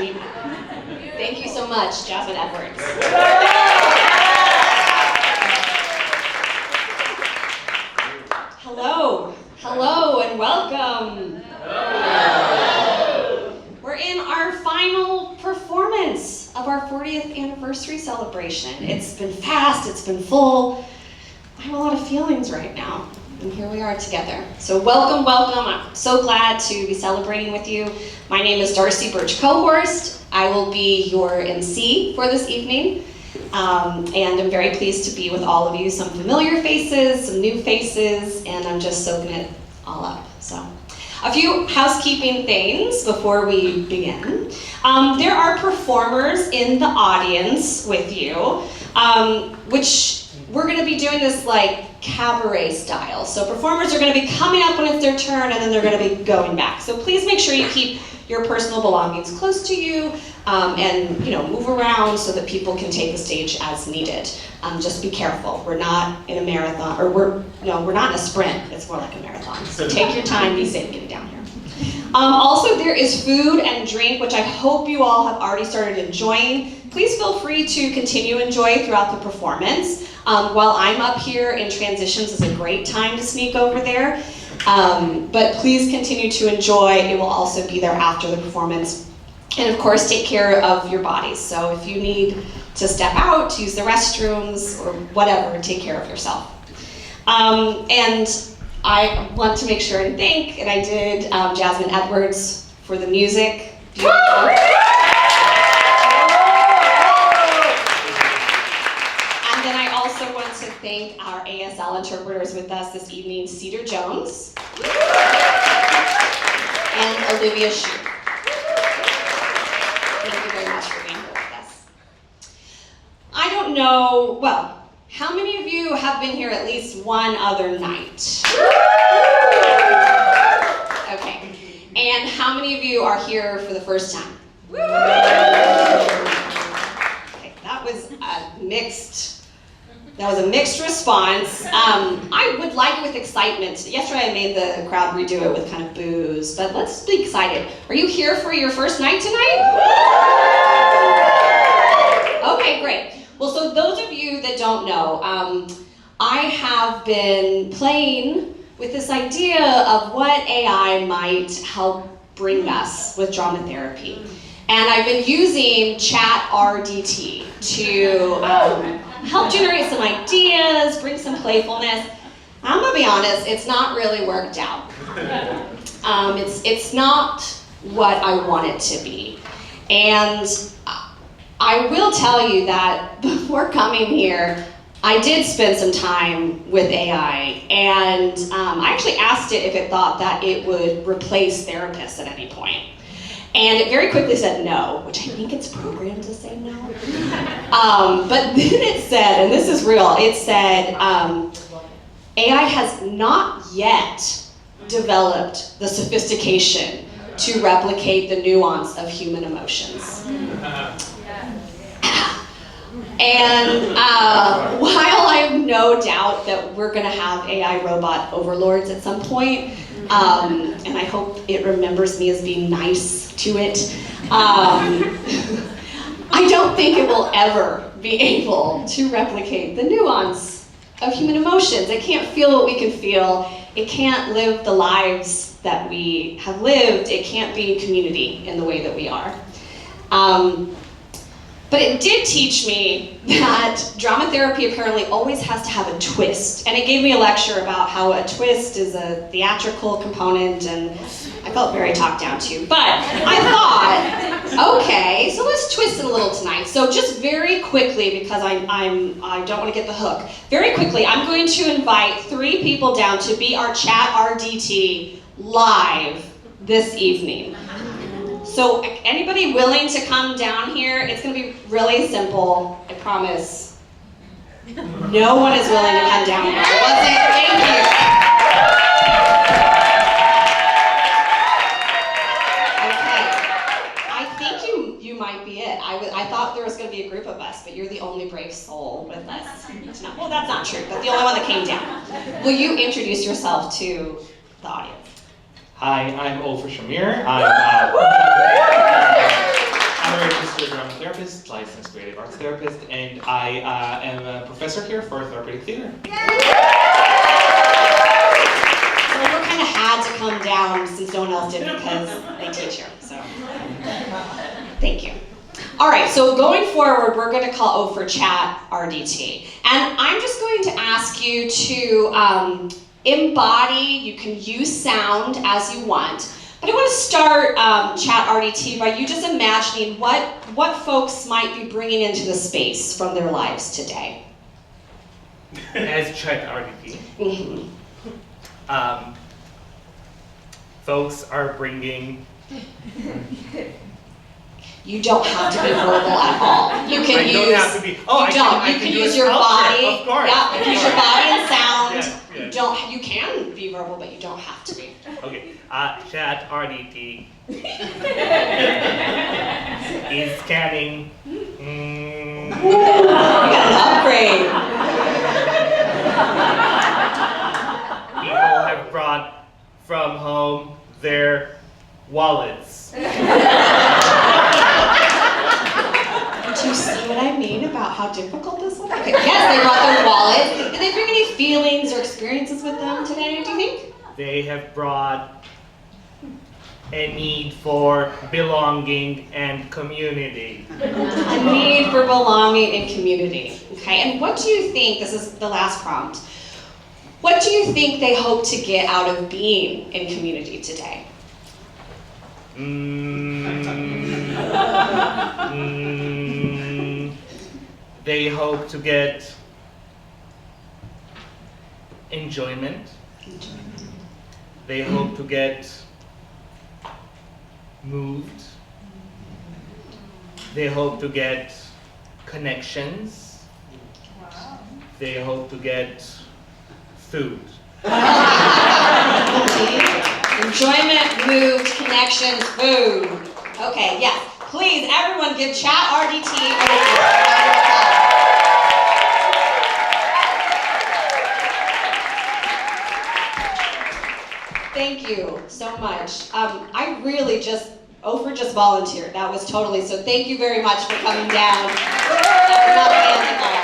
dream. Thank you so much, Jasmine Edwards. Hello, and welcome. Hello. We're in our final performance of our 40th anniversary celebration. It's been fast, it's been full. I have a lot of feelings right now, and here we are together. So welcome. I'm so glad to be celebrating with you. My name is Darcy Birch-Cohorst. I will be your MC for this evening. And I'm very pleased to be with all of you. Some familiar faces, some new faces, and I'm just soaking it all up. So, a few housekeeping things before we begin. There are performers in the audience with you, which we're going to be doing this like cabaret style. So performers are going to be coming up when it's their turn, and then they're going to be going back. So please make sure you keep your personal belongings close to you, and move around so that people can take the stage as needed. Just be careful. We're not in a marathon, or we're not in a sprint. It's more like a marathon. So take your time, be safe getting down here. Also, there is food and drink, which I hope you all have already started enjoying. Please feel free to continue to enjoy throughout the performance. While I'm up here in transitions is a great time to sneak over there. But please continue to enjoy. It will also be there after the performance. And of course, take care of your bodies. So if you need to step out, to use the restrooms, or whatever, take care of yourself. And I want to make sure and thank, and I did, Jasmine Edwards for the music. Beautiful. And then I also want to thank our ASL interpreters with us this evening, Cedar Jones and Olivia Shue. Thank you very much for being here with us. I don't know, well, how many of you have been here at least one other night? Okay. And how many of you are here for the first time? Okay, that was a mixed response. I would like it with excitement. Yesterday I made the crowd redo it with kind of boos, but let's be excited. Are you here for your first night tonight? Okay, great. Well, so those of you that don't know, I have been playing with this idea of what AI might help bring us with drama therapy. And I've been using ChatRDT to help generate some ideas, bring some playfulness. I'm gonna be honest, it's not really worked out. It's not what I want it to be. And I will tell you that before coming here, I did spend some time with AI, and I actually asked it if it thought that it would replace therapists at any point. And it very quickly said no, which I think it's programmed to say no. But then it said, and this is real, it said, AI has not yet developed the sophistication to replicate the nuance of human emotions. And while I have no doubt that we're going to have AI robot overlords at some point, and I hope it remembers me as being nice to it, I don't think it will ever be able to replicate the nuance of human emotions. It can't feel what we can feel. It can't live the lives that we have lived. It can't be community in the way that we are. But it did teach me that drama therapy apparently always has to have a twist. And it gave me a lecture about how a twist is a theatrical component, and I felt very talked down to. But I thought, okay, so let's twist it a little tonight. So just very quickly, because I don't want to get the hook, very quickly, I'm going to invite 3 people down to be our ChatRDT live this evening. So anybody willing to come down here? It's going to be really simple, I promise. No one is willing to come down here. Thank you. Okay. I think you might be it. I thought there was going to be a group of us, but you're the only brave soul with us tonight. Well, that's not true, but the only one that came down. Will you introduce yourself to the audience? Hi, I'm Ofer Shamir. therapist, and I am a professor here for therapeutic theater. So we kind of had to come down since no one else did because they teach here. So thank you. All right, so going forward, we're going to call O for chat RDT. And I'm just going to ask you to embody, you can use sound as you want, but I want to start chat RDT by you just imagining what folks might be bringing into the space from their lives today. As chat RDT, Mm-hmm. folks are bringing... You don't have to be verbal at all. You can use. Don't have to be. Oh, you can use your body. Of course. Yeah, you can use your body and sound. Yeah. You can be verbal, but you don't have to be. Okay. Chat RDT is scanning. You got an upgrade. People have brought from home their wallets. Do you see what I mean about how difficult this was? Okay. Yes, they brought their wallet. Did they bring any feelings or experiences with them today, do you think? They have brought a need for belonging and community. A need for belonging and community. Okay, and what do you think, this is the last prompt, what do you think they hope to get out of being in community today? They hope to get enjoyment. They hope to get moved. They hope to get connections. Wow. They hope to get food. Enjoyment, moved, connections, food. Okay, yes. Please, everyone give chat RDT a round of applause. Thank you so much. I really just, Ofer just volunteered. That was totally, so thank you very much for coming down. That was not planned at all.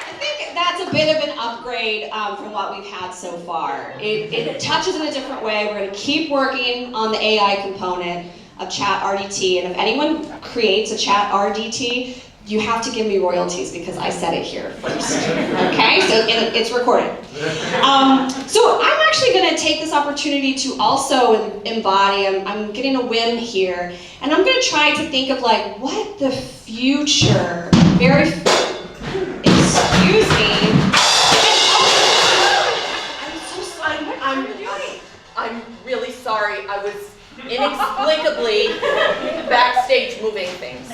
I think that's a bit of an upgrade from what we've had so far. It touches in a different way. We're going to keep working on the AI component of chat RDT, and if anyone creates a chat RDT, you have to give me royalties because I said it here first. Okay, so it's recorded. So I'm actually going to take this opportunity to also embody. I'm getting a whim here, and I'm going to try to think of like what the future. Excuse me. I'm really sorry. I was inexplicably backstage moving things.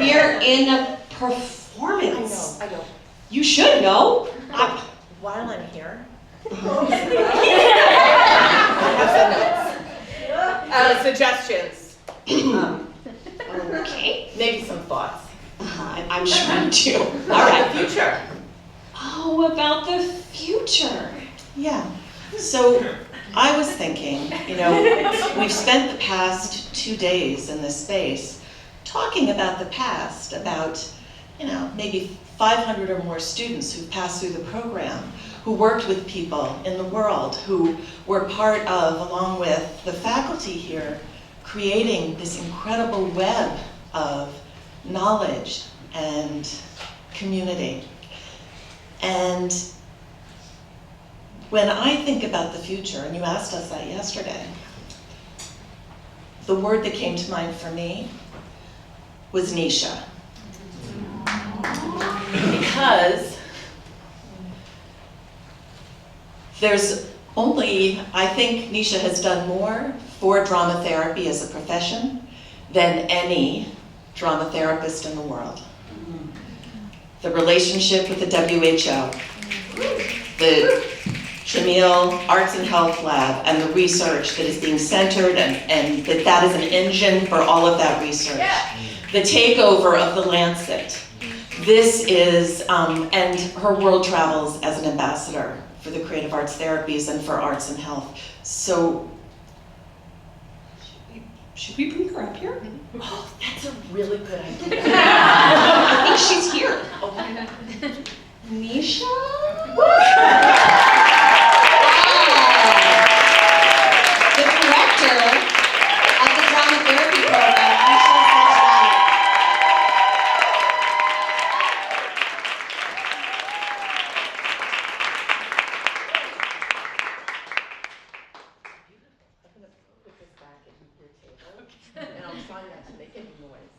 We're in a performance. I know. You should know. While I'm here, suggestions. Okay. Maybe some thoughts. I'm sure you do. All right. The future. Oh, about the future. Yeah. So I was thinking, we've spent the past 2 days in this space talking about the past, about, maybe 500 or more students who've passed through the program, who worked with people in the world, who were part of, along with the faculty here, creating this incredible web of knowledge and community. And when I think about the future, and you asked us that yesterday, the word that came to mind for me was niche. Because there's only, I think Nisha has done more for drama therapy as a profession than any drama therapist in the world. The relationship with the WHO, the Jamil Arts and Health Lab, and the research that is being centered and that is an engine for all of that research. Yeah. The takeover of the Lancet. This is, and her world travels as an ambassador for the creative arts therapies and for arts and health. So Should we bring her up here? Oh, that's a really good idea. I think she's here. Okay. Nisha? The director of the drama therapy program, Nisha Sajjani. I'm gonna put this back at your table, and I'll try not to make any noise.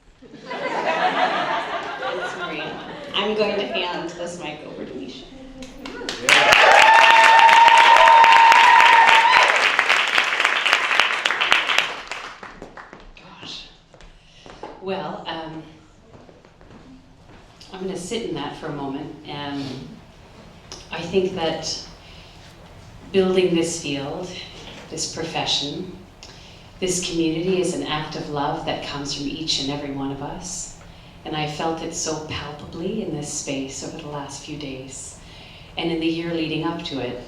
It's Maria. I'm going to hand this mic over to Nisha. Gosh. Well, I'm going to sit in that for a moment. I think that building this field, this profession, this community is an act of love that comes from each and every one of us. And I felt it so palpably in this space over the last few days and in the year leading up to it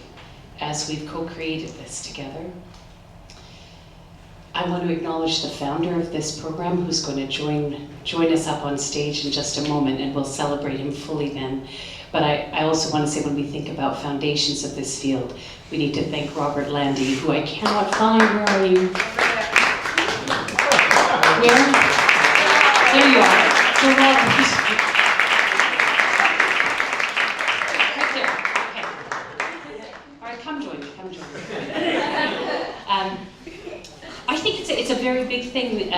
as we've co-created this together. I want to acknowledge the founder of this program who's going to join us up on stage in just a moment, and we'll celebrate him fully then. But I also want to say, when we think about foundations of this field, we need to thank Robert Landy, who I cannot find. Where are you? Where? There you are. So Robert. Right there. Okay. All right, come join me. Come join me. I think it's a very big thing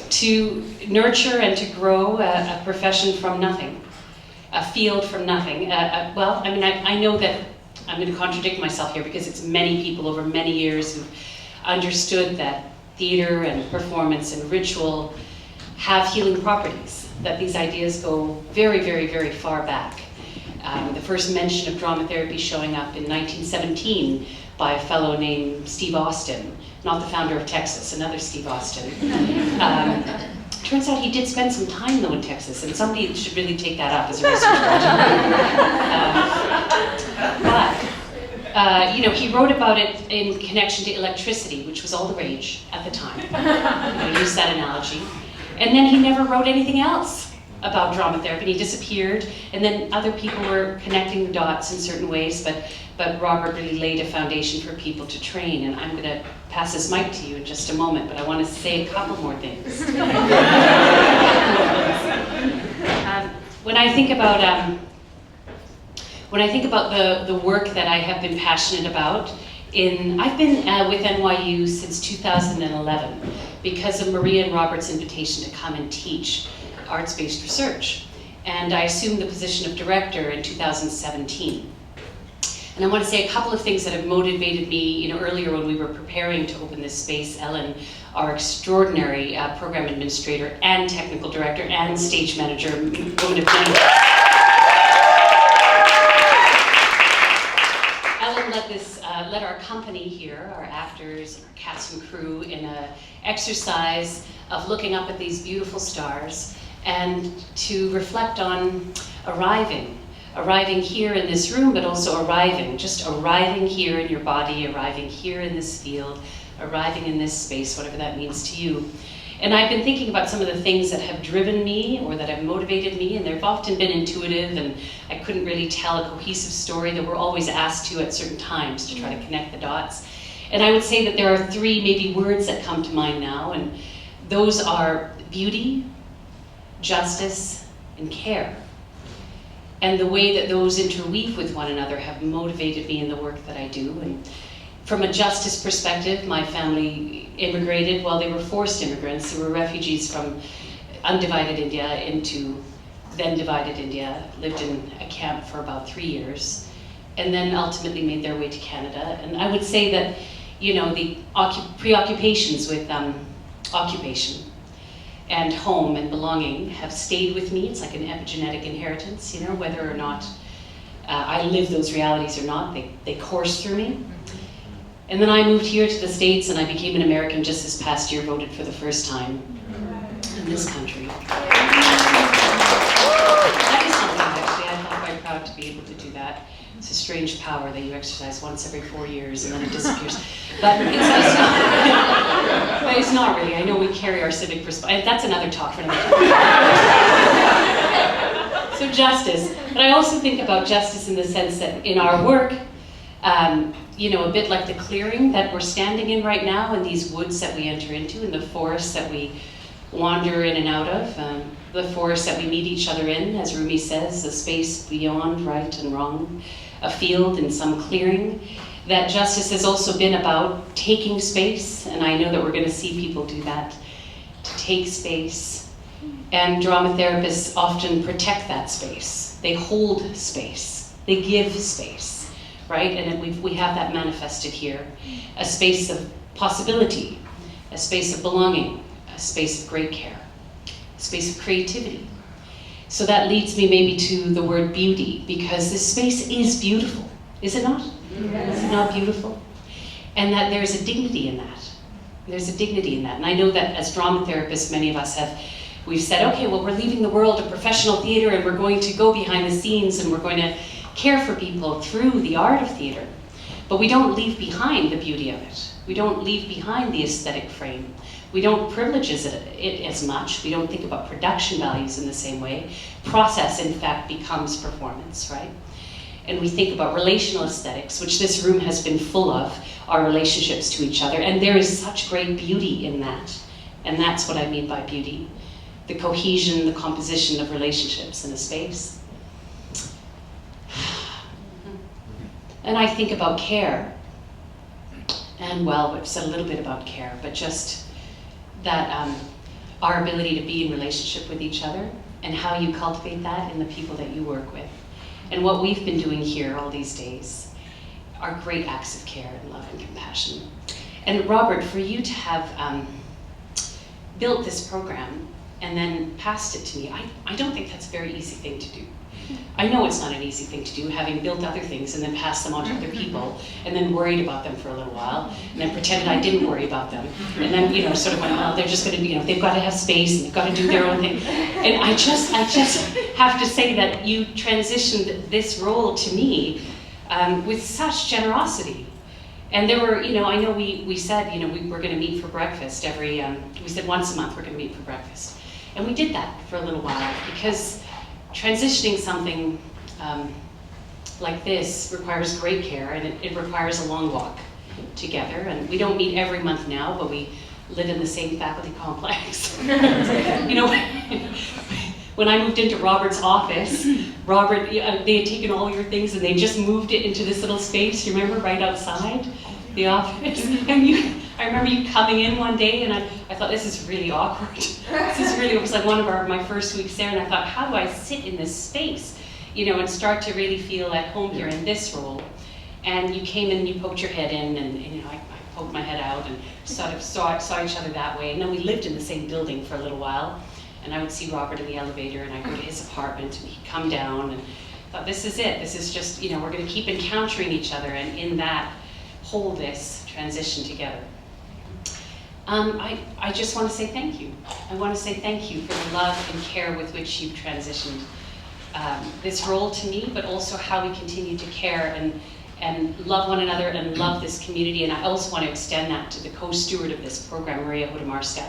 to nurture and to grow a profession from nothing, a field from nothing. Well, I mean, I know that I'm going to contradict myself here, because it's many people over many years who've understood that theater and performance and ritual have healing properties, that these ideas go very, very, very far back. The first mention of drama therapy showing up in 1917 by a fellow named Steve Austin, not the founder of Texas, another Steve Austin. Turns out he did spend some time though in Texas, and somebody should really take that up as a research project. But you know, he wrote about it in connection to electricity, which was all the rage at the time. You know, use that analogy. And then he never wrote anything else about drama therapy. He disappeared, and then other people were connecting the dots in certain ways, but Robert really laid a foundation for people to train, and I'm going to pass this mic to you in just a moment, but I want to say a couple more things. When I think about the work that I have been passionate about, I've been with NYU since 2011 because of Maria and Robert's invitation to come and teach arts-based research. And I assumed the position of director in 2017. And I want to say a couple of things that have motivated me. You know, earlier when we were preparing to open this space, Ellen, our extraordinary program administrator and technical director and stage manager, woman of many. Ellen led our company here, our actors, our cast and crew, in an exercise of looking up at these beautiful stars and to reflect on arriving here in this room, but also just arriving here in your body, arriving here in this field, arriving in this space, whatever that means to you. And I've been thinking about some of the things that have driven me or that have motivated me, and they've often been intuitive, and I couldn't really tell a cohesive story that we're always asked to at certain times to try to connect the dots. And I would say that there are three maybe words that come to mind now, and those are beauty, justice, and care. And the way that those interweave with one another have motivated me in the work that I do. And from a justice perspective, my family immigrated. Well, they were forced immigrants. They were refugees from undivided India into then divided India, lived in a camp for about 3 years, and then ultimately made their way to Canada. And I would say that, you know, the preoccupations with occupation and home and belonging have stayed with me. It's like an epigenetic inheritance, you know, whether or not I live those realities or not, they course through me. And then I moved here to the States, and I became an American just this past year, voted for the first time in this country. That is something, actually. I felt quite proud to be able to do that. It's a strange power that you exercise once every 4 years and then it disappears. But it's not really. I know we carry our civic responsibility. That's another talk for another time. So justice. But I also think about justice in the sense that in our work, you know, a bit like the clearing that we're standing in right now, and these woods that we enter into, and the forests that we wander in and out of, the forest that we meet each other in, as Rumi says, a space beyond right and wrong, a field and some clearing, that justice has also been about taking space, and I know that we're going to see people do that, to take space. And drama therapists often protect that space. They hold space. They give space, right? And we have that manifested here. A space of possibility, a space of belonging, a space of great care, a space of creativity. So that leads me maybe to the word beauty, because this space is beautiful, is it not? Yes. Is it not beautiful? And that there's a dignity in that. There's a dignity in that. And I know that as drama therapists, many of us we've said, okay, well, we're leaving the world of professional theater and we're going to go behind the scenes and we're going to care for people through the art of theater. But we don't leave behind the beauty of it. We don't leave behind the aesthetic frame. We don't privilege it as much. We don't think about production values in the same way. Process, in fact, becomes performance, right? And we think about relational aesthetics, which this room has been full of, our relationships to each other. And there is such great beauty in that. And that's what I mean by beauty. The cohesion, the composition of relationships in a space. And I think about care. And well, we've said a little bit about care, but just that our ability to be in relationship with each other and how you cultivate that in the people that you work with. And what we've been doing here all these days are great acts of care and love and compassion. And Robert, for you to have built this program and then passed it to me, I don't think that's a very easy thing to do. I know it's not an easy thing to do, having built other things and then passed them on to other people, and then worried about them for a little while, and then pretended I didn't worry about them, and then, you know, sort of went, well, they're just going to be, you know, they've got to have space, and they've got to do their own thing. And I just have to say that you transitioned this role to me with such generosity. And there were, you know, I know we said, you know, we were going to meet for breakfast we said once a month we're going to meet for breakfast. And we did that for a little while, because transitioning something like this requires great care, and it requires a long walk together. And we don't meet every month now, but we live in the same faculty complex. You know, when I moved into Robert's office, Robert, they had taken all your things and they just moved it into this little space, you remember, right outside the office? And I remember you coming in one day, and I thought, this is really awkward. It was like one of my first weeks there, and I thought, how do I sit in this space, you know, and start to really feel at home here in this role? And you came in and you poked your head in, and you know, I poked my head out and sort of saw each other that way. And then we lived in the same building for a little while, and I would see Robert in the elevator, and I'd go to his apartment, and he'd come down, and I thought, this is it. This is just, you know, we're going to keep encountering each other, and in that, hold this transition together. I just want to say thank you. I want to say thank you for the love and care with which you've transitioned this role to me, but also how we continue to care and love one another and love this community. And I also want to extend that to the co-steward of this program, Maria Hodemarska.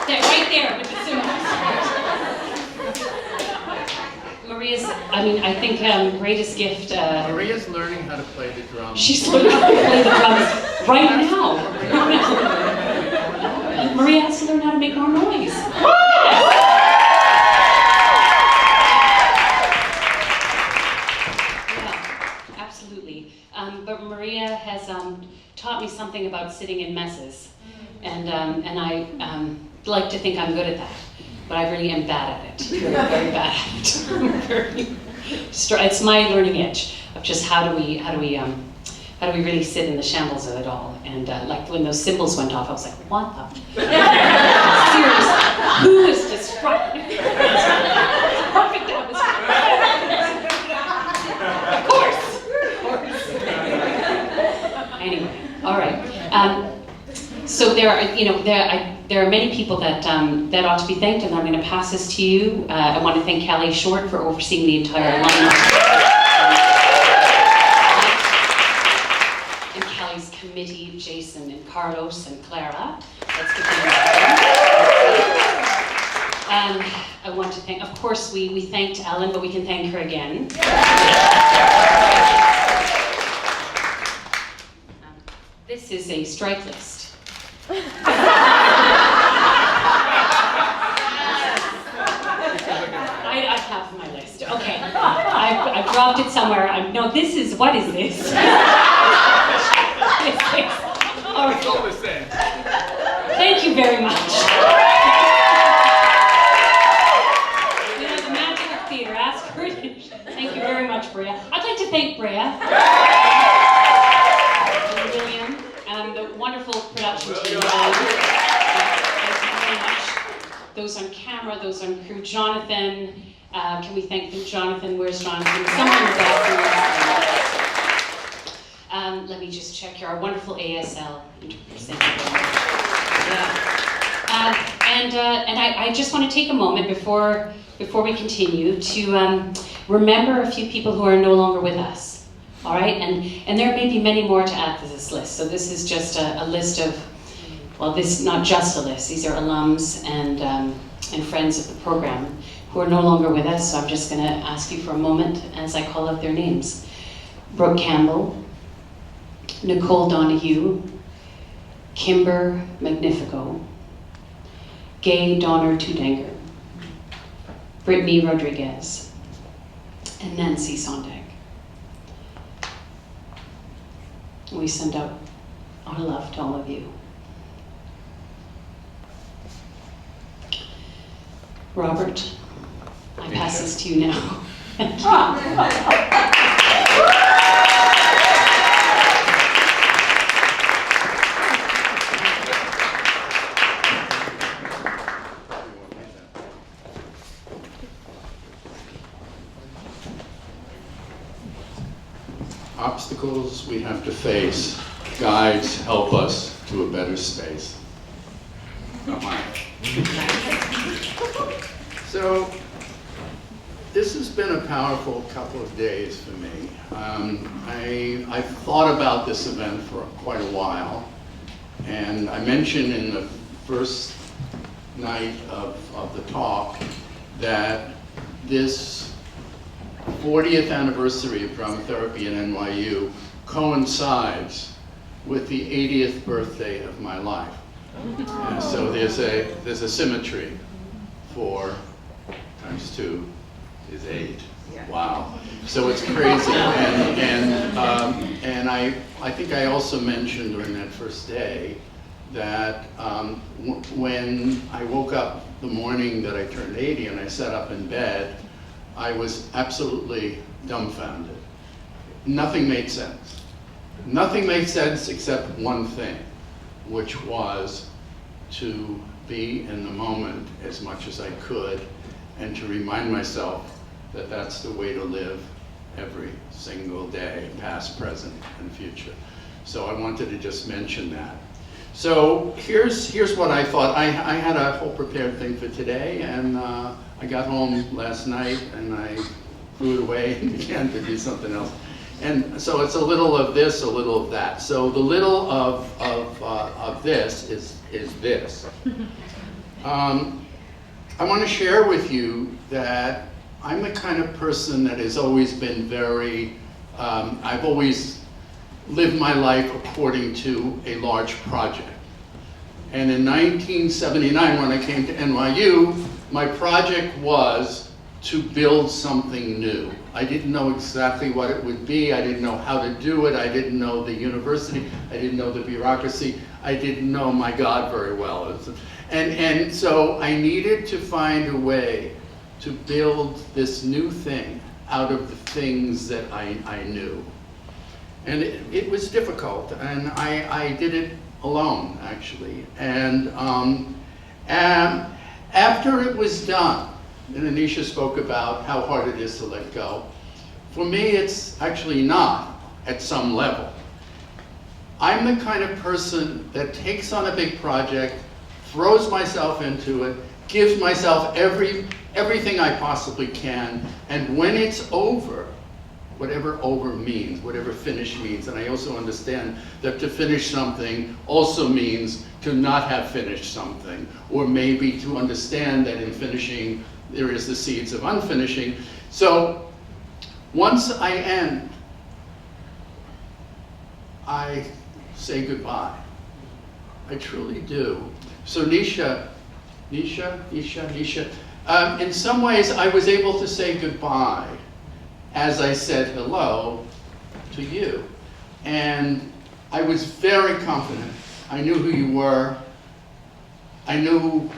Right there with the cymbals. Maria's, I think, greatest gift. Maria's learning how to play the drums. She's learning how to play the drums right now. Maria has to learn how to make more noise. Yeah, absolutely. But Maria has taught me something about sitting in messes, and I like to think I'm good at that. But I really am bad at it, very, very bad at it. It's my learning edge of just how do we really sit in the shambles of it all. And like when those cymbals went off, I was like, what the? Seriously, who is distracted? Perfect atmosphere. Of course. Anyway, all right. So there are, there are many people that that ought to be thanked, and I'm going to pass this to you. I want to thank Callie Short for overseeing the entire line. And Callie's committee, Jason and Carlos and Clara. Let's give them I want to thank, of course, we thanked Ellen, but we can thank her again. This is a strike list. I have my list. Okay, I dropped it somewhere. No, this is, what is this? All right. It's all the same. Thank you very much. You know, the magic of theater. Ask her. Thank you very much, Brea. I'd like to thank Brea. And William, and the wonderful production team. Thank you very much. Those on camera, those on crew. Jonathan, can we thank Jonathan? Where's Jonathan? Someone in the bathroom. Let me just check here. Our wonderful ASL interpreters. Thank you very much. And I just want to take a moment before we continue to remember a few people who are no longer with us. All right, and there may be many more to add to this list. So this is just a list of, well, this is not just a list. These are alums and friends of the program who are no longer with us. So I'm just going to ask you for a moment as I call out their names: Brooke Campbell, Nicole Donahue, Kimber Magnifico, Gay Donner Tudenger, Brittany Rodriguez, and Nancy Sondag. We send out our love to all of you. Robert, I pass this to you now. Thank you. Obstacles we have to face, guides help us to a better space. Not mine. So, this has been a powerful couple of days for me. I've thought about this event for quite a while, and I mentioned in the first night of the talk that this 40th anniversary of drama therapy at NYU coincides with the 80th birthday of my life. And so there's a symmetry. 4 times 2 is 8. Wow. So it's crazy. And I think I also mentioned during that first day that when I woke up the morning that I turned 80 and I sat up in bed, I was absolutely dumbfounded. Nothing made sense. Nothing made sense except one thing, which was to be in the moment as much as I could and to remind myself that that's the way to live every single day, past, present, and future. So I wanted to just mention that. So here's what I thought. I had a whole prepared thing for today, and I got home last night and I threw it away and began to do something else. And so it's a little of this, a little of that. So the little of this is this. I want to share with you that I'm the kind of person that has always been very, I've always lived my life according to a large project. And in 1979, when I came to NYU, my project was to build something new. I didn't know exactly what it would be. I didn't know how to do it. I didn't know the university. I didn't know the bureaucracy. I didn't know my God very well. And so I needed to find a way to build this new thing out of the things that I knew. And it was difficult, and I did it alone, actually. And after it was done, and Anisha spoke about how hard it is to let go, for me it's actually not at some level. I'm the kind of person that takes on a big project, throws myself into it, gives myself everything I possibly can, and when it's over, whatever over means, whatever finish means, and I also understand that to finish something also means to not have finished something, or maybe to understand that in finishing there is the seeds of unfinishing. So once I end, I say goodbye. I truly do. So Nisha, in some ways I was able to say goodbye as I said hello to you. And I was very confident. I knew who you were. I knew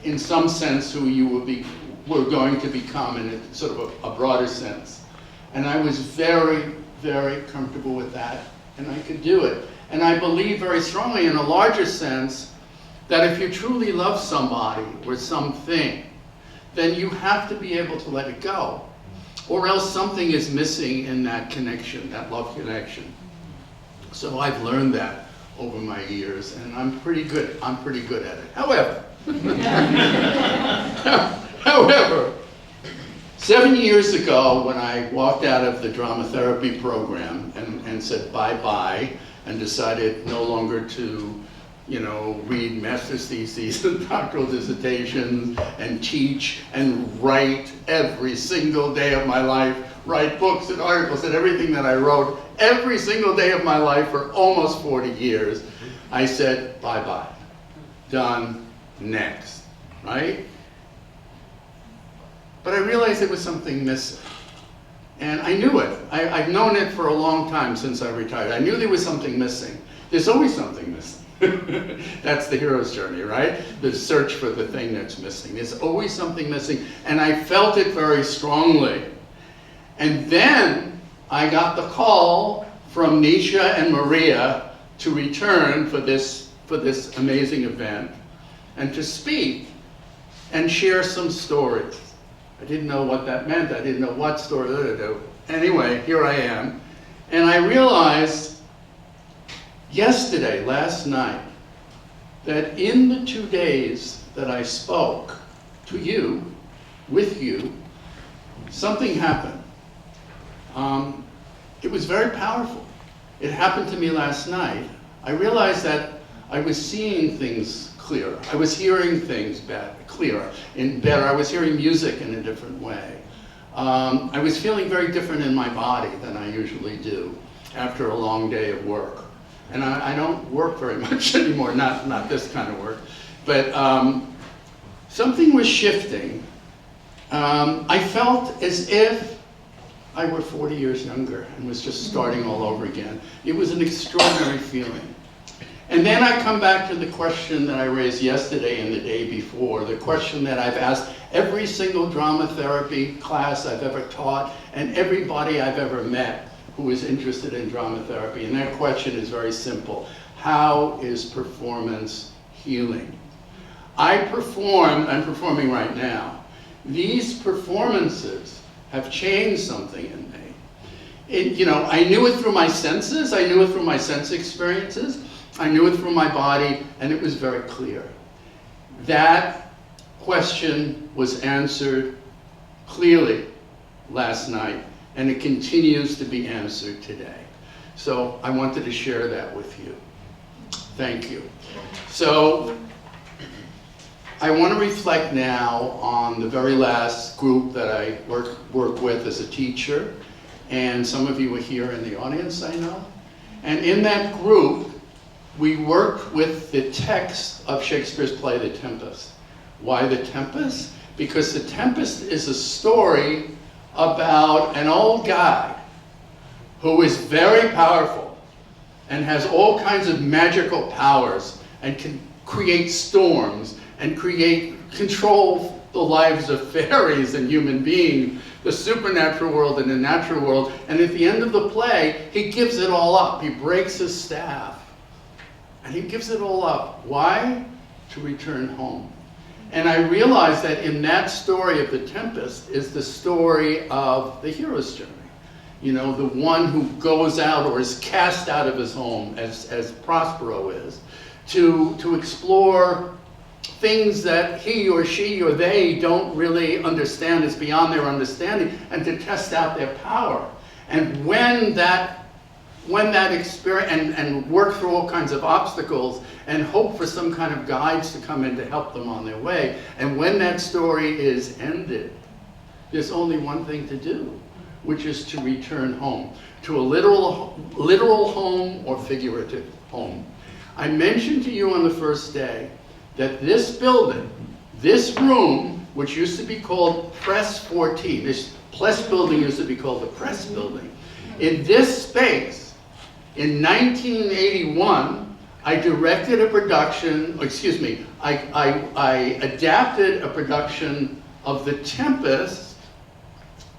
in some sense who you were going to become in a sort of a broader sense. And I was very, very comfortable with that, and I could do it. And I believe very strongly in a larger sense that if you truly love somebody or something, then you have to be able to let it go, or else something is missing in that connection, that love connection. So I've learned that over my years, and I'm pretty good at it. However, 7 years ago, when I walked out of the drama therapy program and said bye-bye and decided no longer to, read master's theses and doctoral dissertations and teach and write every single day of my life, write books and articles and everything that I wrote every single day of my life for almost 40 years, I said bye-bye, done, next, right? But I realized there was something missing. And I knew it. I've known it for a long time since I retired. I knew there was something missing. There's always something missing. That's the hero's journey, right? The search for the thing that's missing. There's always something missing. And I felt it very strongly. And then I got the call from Nisha and Maria to return for this amazing event and to speak and share some stories. I didn't know what that meant. I didn't know what story to do. Anyway, here I am. And I realized yesterday, last night, that in the 2 days that I spoke to you, with you, something happened. It was very powerful. It happened to me last night. I realized that I was seeing things clearer. I was hearing things clearer and better. I was hearing music in a different way. I was feeling very different in my body than I usually do after a long day of work. And I don't work very much anymore, not this kind of work. But something was shifting. I felt as if I were 40 years younger and was just starting all over again. It was an extraordinary feeling. And then I come back to the question that I raised yesterday and the day before, the question that I've asked every single drama therapy class I've ever taught and everybody I've ever met who is interested in drama therapy. And that question is very simple. How is performance healing? I'm performing right now. These performances have changed something in me. I knew it through my senses, I knew it through my sense experiences, I knew it through my body, and it was very clear. That question was answered clearly last night, and it continues to be answered today. So I wanted to share that with you. Thank you. So I want to reflect now on the very last group that I work with as a teacher, and some of you are here in the audience, I know. And in that group, we worked with the text of Shakespeare's play, The Tempest. Why The Tempest? Because The Tempest is a story about an old guy who is very powerful and has all kinds of magical powers and can create storms and control the lives of fairies and human beings, the supernatural world and the natural world. And at the end of the play, he gives it all up. He breaks his staff. And he gives it all up. Why? To return home. And I realized that in that story of The Tempest is the story of the hero's journey. The one who goes out or is cast out of his home, as Prospero is, to explore things that he or she or they don't really understand, is beyond their understanding, and to test out their power. And when that experience, and work through all kinds of obstacles and hope for some kind of guides to come in to help them on their way. And when that story is ended, there's only one thing to do, which is to return home, to a literal home or figurative home. I mentioned to you on the first day that this building, this room, which used to be called Press 14, this Pless building used to be called the Press building. In this space, in 1981, I directed a production, I adapted a production of The Tempest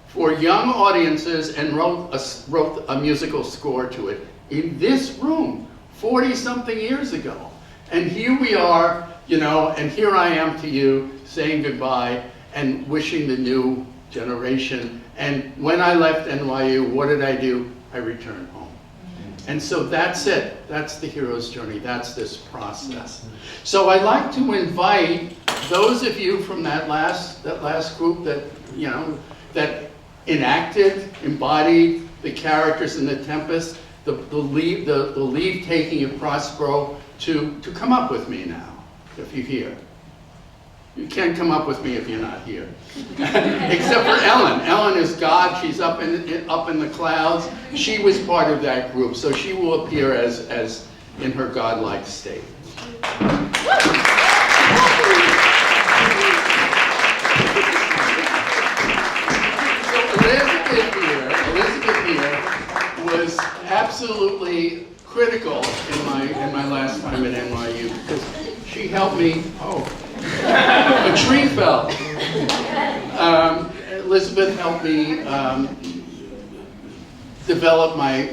for young audiences and wrote a musical score to it in this room 40-something years ago. And here we are, and here I am to you saying goodbye and wishing the new generation. And when I left NYU, what did I do? I returned home. And so that's it. That's the hero's journey. That's this process. So I'd like to invite those of you from that last group that, that enacted, embodied the characters in The Tempest, the leave taking of Prospero, to come up with me now, if you're here. You can't come up with me if you're not here. Except for Ellen. Ellen is God. She's up in the clouds. She was part of that group, so she will appear as in her godlike state. Elizabeth here was absolutely critical in my last time at NYU, because she helped me. A tree fell. Elizabeth helped me develop my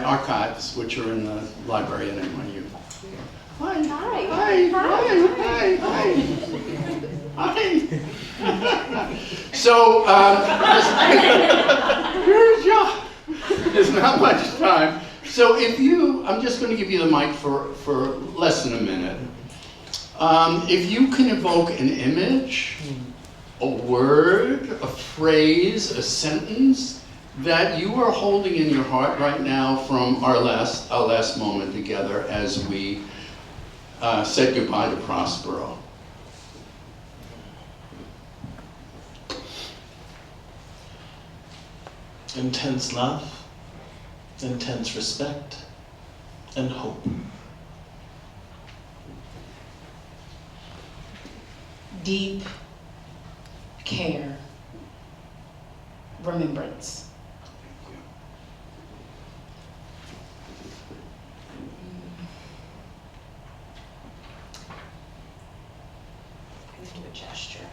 archives, which are in the library at NYU. Hi. Hi. Hi. Hi. Hi. So, there's not much time. So I'm just going to give you the mic for less than a minute. If you can evoke an image, a word, a phrase, a sentence that you are holding in your heart right now from our last moment together as we said goodbye to Prospero. Intense love, intense respect, and hope. Deep care, remembrance. I'm gonna do a gesture.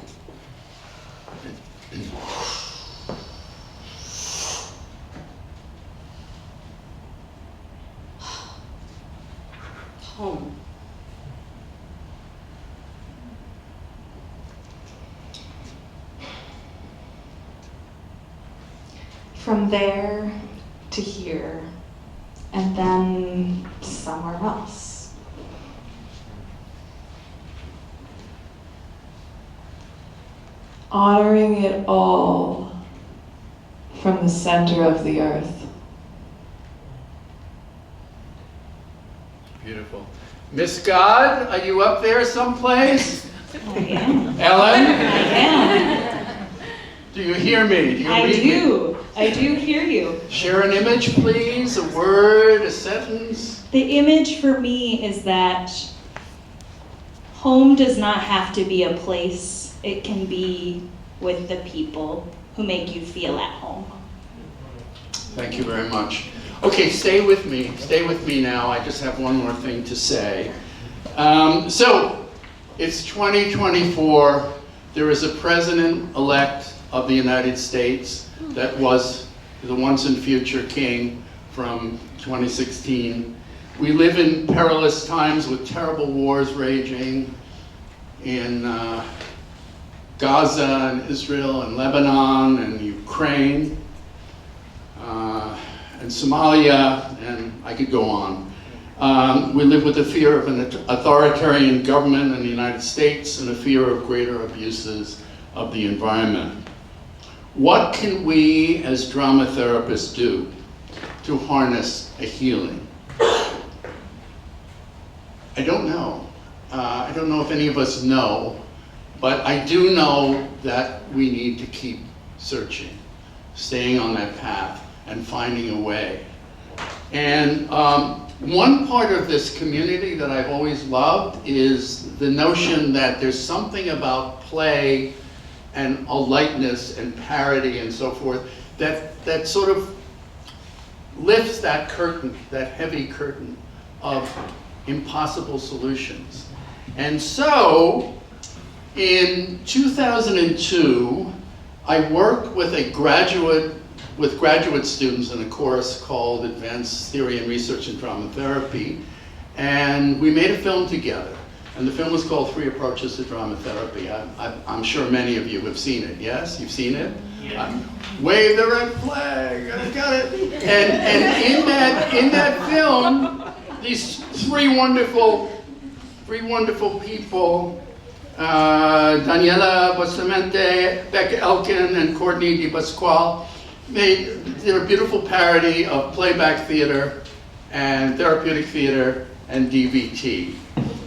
Home. From there to here, and then somewhere else. Honoring it all from the center of the earth. Beautiful. Miss God, are you up there someplace? I am. Ellen? I am. Do you hear me? Do you I read me? do. I do hear you. Share an image, please. A word, a sentence. The image for me is that home does not have to be a place. It can be with the people who make you feel at home. Thank you very much. Okay, stay with me. Stay with me now. I just have one more thing to say. So, it's 2024. There is a president-elect of the United States that was the once and future king from 2016. We live in perilous times with terrible wars raging in Gaza and Israel and Lebanon and Ukraine and Somalia, and I could go on. We live with the fear of an authoritarian government in the United States and a fear of greater abuses of the environment. What can we as drama therapists do to harness a healing? I don't know. I don't know if any of us know, but I do know that we need to keep searching, staying on that path and finding a way. And one part of this community that I've always loved is the notion that there's something about play and a lightness and parody and so forth that sort of lifts that curtain, that heavy curtain of impossible solutions. And so in 2002, I worked with graduate students in a course called Advanced Theory and Research in Drama Therapy, and we made a film together. And the film was called 3 Approaches to Drama Therapy. I'm sure many of you have seen it. Yes, you've seen it? Yeah. Wave the red flag. I got it. And in that film, these three wonderful people, Daniela Bustamante, Becca Elkin, and Courtney Di Pasquale, did a beautiful parody of playback theater and therapeutic theater and DVT.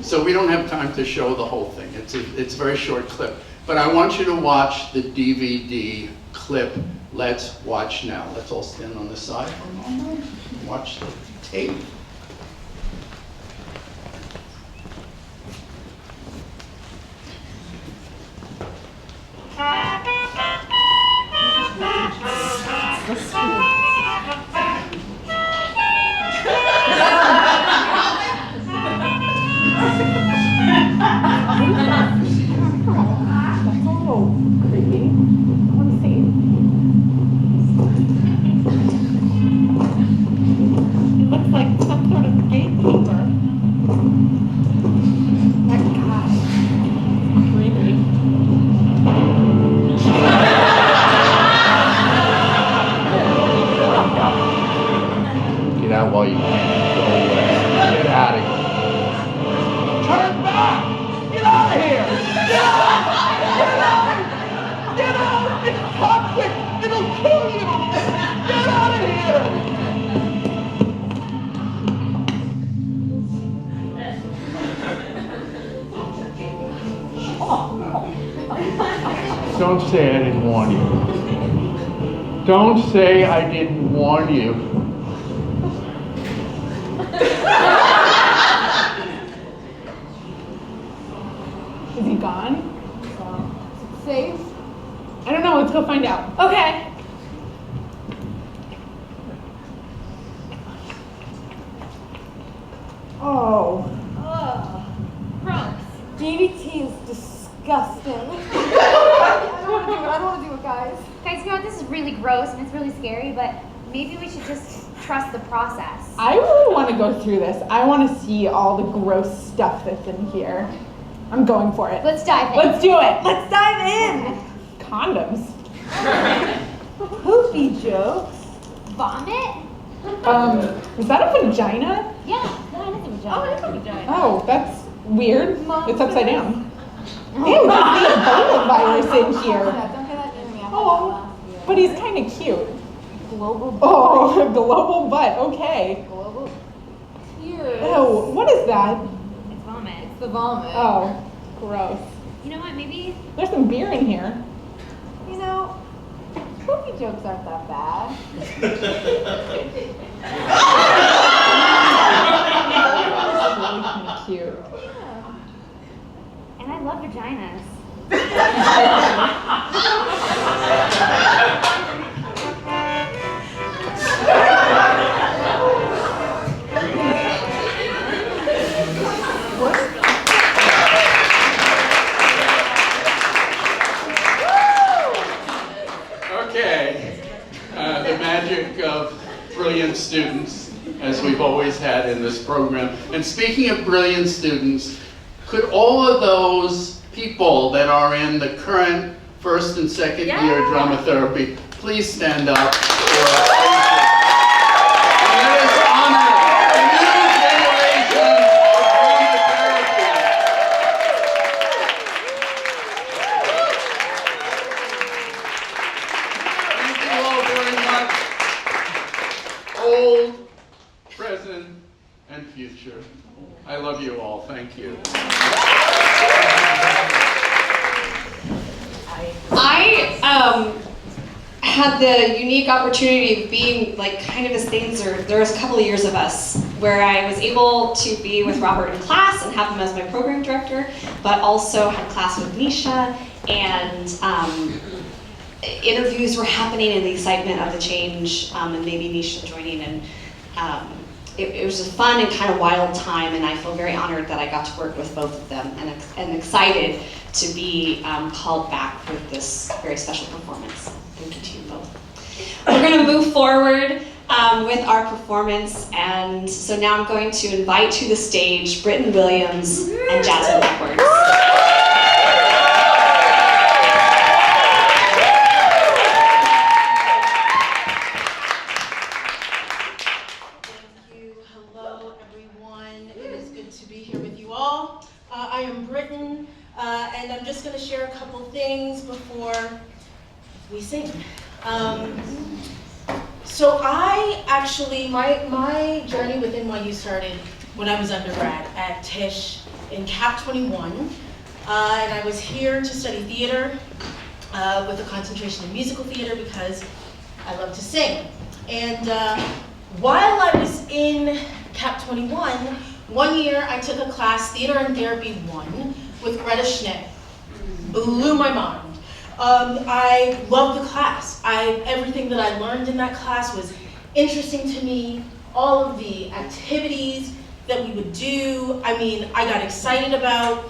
So we don't have time to show the whole thing. It's a very short clip. But I want you to watch the DVD clip. Let's watch now. Let's all stand on the side for a moment. Watch the tape. While you can. Go away. Get out of here. Turn back! Get out of here! Get out! Get out! Get out! It's toxic! It'll kill you! Get out of here! Don't say I didn't warn you. Don't say I didn't warn you. Is he gone? Is it safe? I don't know, let's go find out. Okay. Oh. Ugh. Gross. DVT is disgusting. I don't want to do it, guys. Guys, you know what? This is really gross and it's really scary, but maybe we should just trust the process. I really want to go through this. I want to see all the gross stuff that's in here. I'm going for it. Let's dive in. Let's do it. Let's dive in. Condoms. Poopy jokes. Vomit? Is that a vagina? Yeah, that is a vagina. Oh, it's a vagina. Oh, that's weird. It's upside down. Ew, there's the Ebola virus in here. Don't get that near me. Oh, but he's kind of cute. Global butt. Oh, global butt. Okay. Global tears. Oh, what is that? It's vomit. It's the vomit. Oh, gross. You know what? Maybe. There's some beer in here. You know, poopy jokes aren't that bad. Really cute. And I love vaginas. Okay, the magic of brilliant students, as we've always had in this program. And speaking of brilliant students, could all of those people that are in the current first and second year drama therapy please stand up for and let us honor the new present, and future. I love you all. Thank you. I had the unique opportunity of being like kind of a stancer. There was a couple of years of us where I was able to be with Robert in class and have him as my program director, but also had class with Nisha, and interviews were happening and the excitement of the change, and maybe Nisha joining, and it was a fun and kind of wild time, and I feel very honored that I got to work with both of them, and excited to be called back with this very special performance. Thank you to you both. We're going to move forward with our performance, and so now I'm going to invite to the stage Britton Williams and Jasmine Edwards. I am Britton, and I'm just going to share a couple things before we sing. So I actually, my journey with NYU started when I was undergrad at Tisch in Cap 21, and I was here to study theater with a concentration in musical theater because I love to sing. And while I was in Cap 21, one year I took a class, Theater and Therapy 1, with Greta Schnitt. Blew my mind. I loved the class. Everything that I learned in that class was interesting to me. All of the activities that we would do, I got excited about.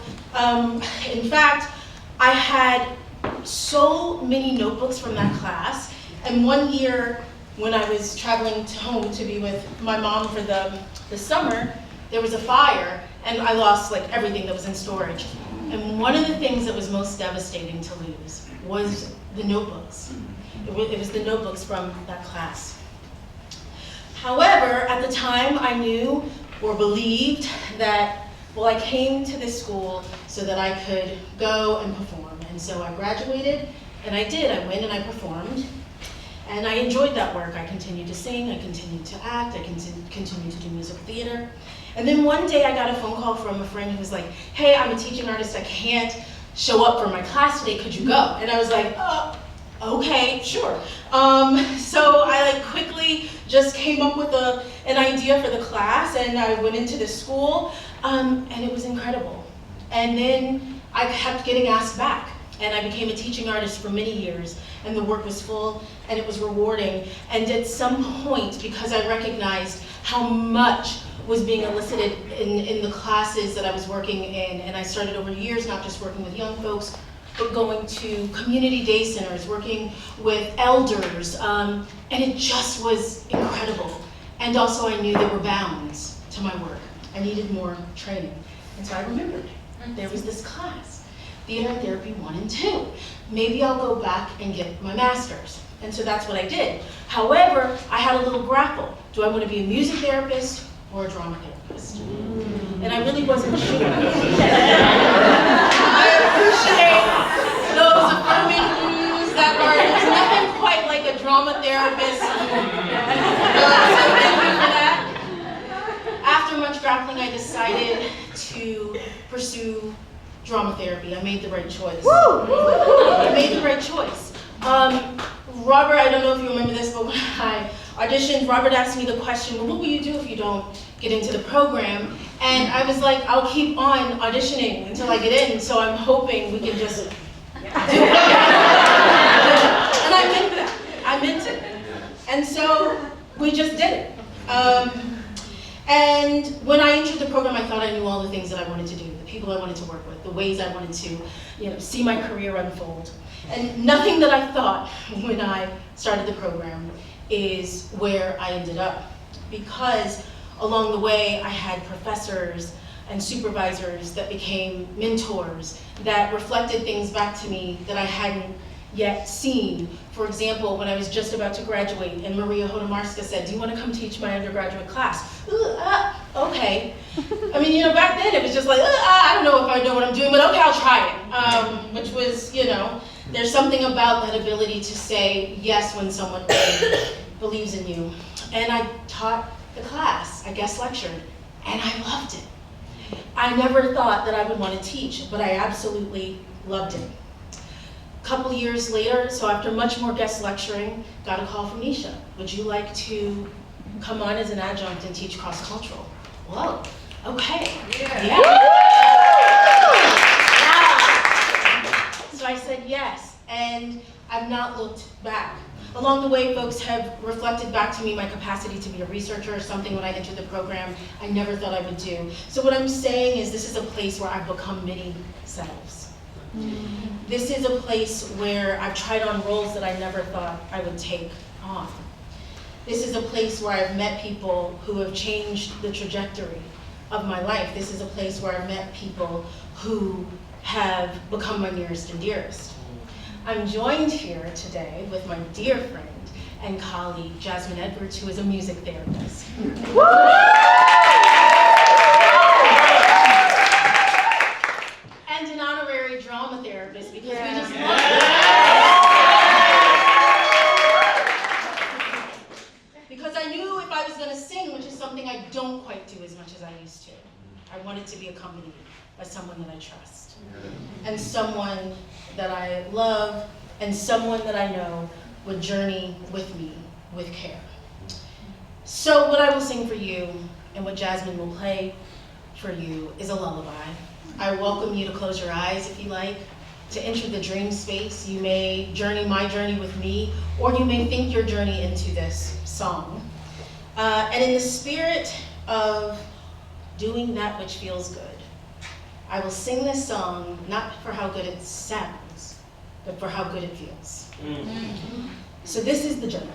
In fact, I had so many notebooks from that class, and one year when I was traveling home to be with my mom for the summer, there was a fire, and I lost everything that was in storage. And one of the things that was most devastating to lose was the notebooks. It was the notebooks from that class. However, at the time I knew or believed that, well, I came to this school so that I could go and perform. And so I graduated, and I did. I went and I performed. And I enjoyed that work. I continued to sing, I continued to act, I continued to do musical theater. And then one day I got a phone call from a friend who was like, hey, I'm a teaching artist, I can't show up for my class today, could you go? And I was like, okay, sure. So I quickly just came up with an idea for the class, and I went into the school, and it was incredible. And then I kept getting asked back. And I became a teaching artist for many years, and the work was full, and it was rewarding. And at some point, because I recognized how much was being elicited in the classes that I was working in, and I started over years not just working with young folks, but going to community day centers, working with elders, and it just was incredible. And also I knew there were bounds to my work. I needed more training. And so I remembered there was this class, Theater and Therapy 1 and 2. Maybe I'll go back and get my master's. And so that's what I did. However, I had a little grapple. Do I want to be a music therapist or a drama therapist? And I really wasn't sure. I appreciate those affirming views that there's nothing quite like a drama therapist. So thank you for that. After much grappling, I decided to pursue drama therapy. I made the right choice. I made the right choice. Robert, I don't know if you remember this, but when I auditioned, Robert asked me the question, well, what will you do if you don't get into the program? And I was like, I'll keep on auditioning until I get in, so I'm hoping we can just do it. And I meant that. I meant it. And so we just did it. And when I entered the program, I thought I knew all the things that I wanted to do, the people I wanted to work with, the ways I wanted to, see my career unfold. And nothing that I thought when I started the program is where I ended up. Because along the way, I had professors and supervisors that became mentors that reflected things back to me that I hadn't yet seen. For example, when I was just about to graduate and Maria Hodomarska said, do you want to come teach my undergraduate class? Okay. I mean, back then it was just like, I don't know if I know what I'm doing, but okay, I'll try it. Which was, there's something about that ability to say yes when someone believes in you. And I taught the class. I guest lectured, and I loved it. I never thought that I would want to teach, but I absolutely loved it. A couple years later, so after much more guest lecturing, got a call from Nisha. Would you like to come on as an adjunct and teach cross-cultural? Whoa, okay. Yeah. So I said yes, and I've not looked back. Along the way, folks have reflected back to me my capacity to be a researcher, something when I entered the program I never thought I would do. So what I'm saying is this is a place where I've become many selves. This is a place where I've tried on roles that I never thought I would take on. This is a place where I've met people who have changed the trajectory of my life. This is a place where I've met people who have become my nearest and dearest. I'm joined here today with my dear friend and colleague, Jasmine Edwards, who is a music therapist. And an honorary drama therapist, because we just love it. Because I knew if I was going to sing, which is something I don't quite do as much as I used to, I wanted to be accompanied by someone that I trust, and someone that I love, and someone that I know would journey with me with care. So what I will sing for you, and what Jasmine will play for you, is a lullaby. I welcome you to close your eyes if you like, to enter the dream space. You may journey my journey with me, or you may think your journey into this song. And in the spirit of doing that which feels good, I will sing this song not for how good it sounds, but for how good it feels. So this is the journey.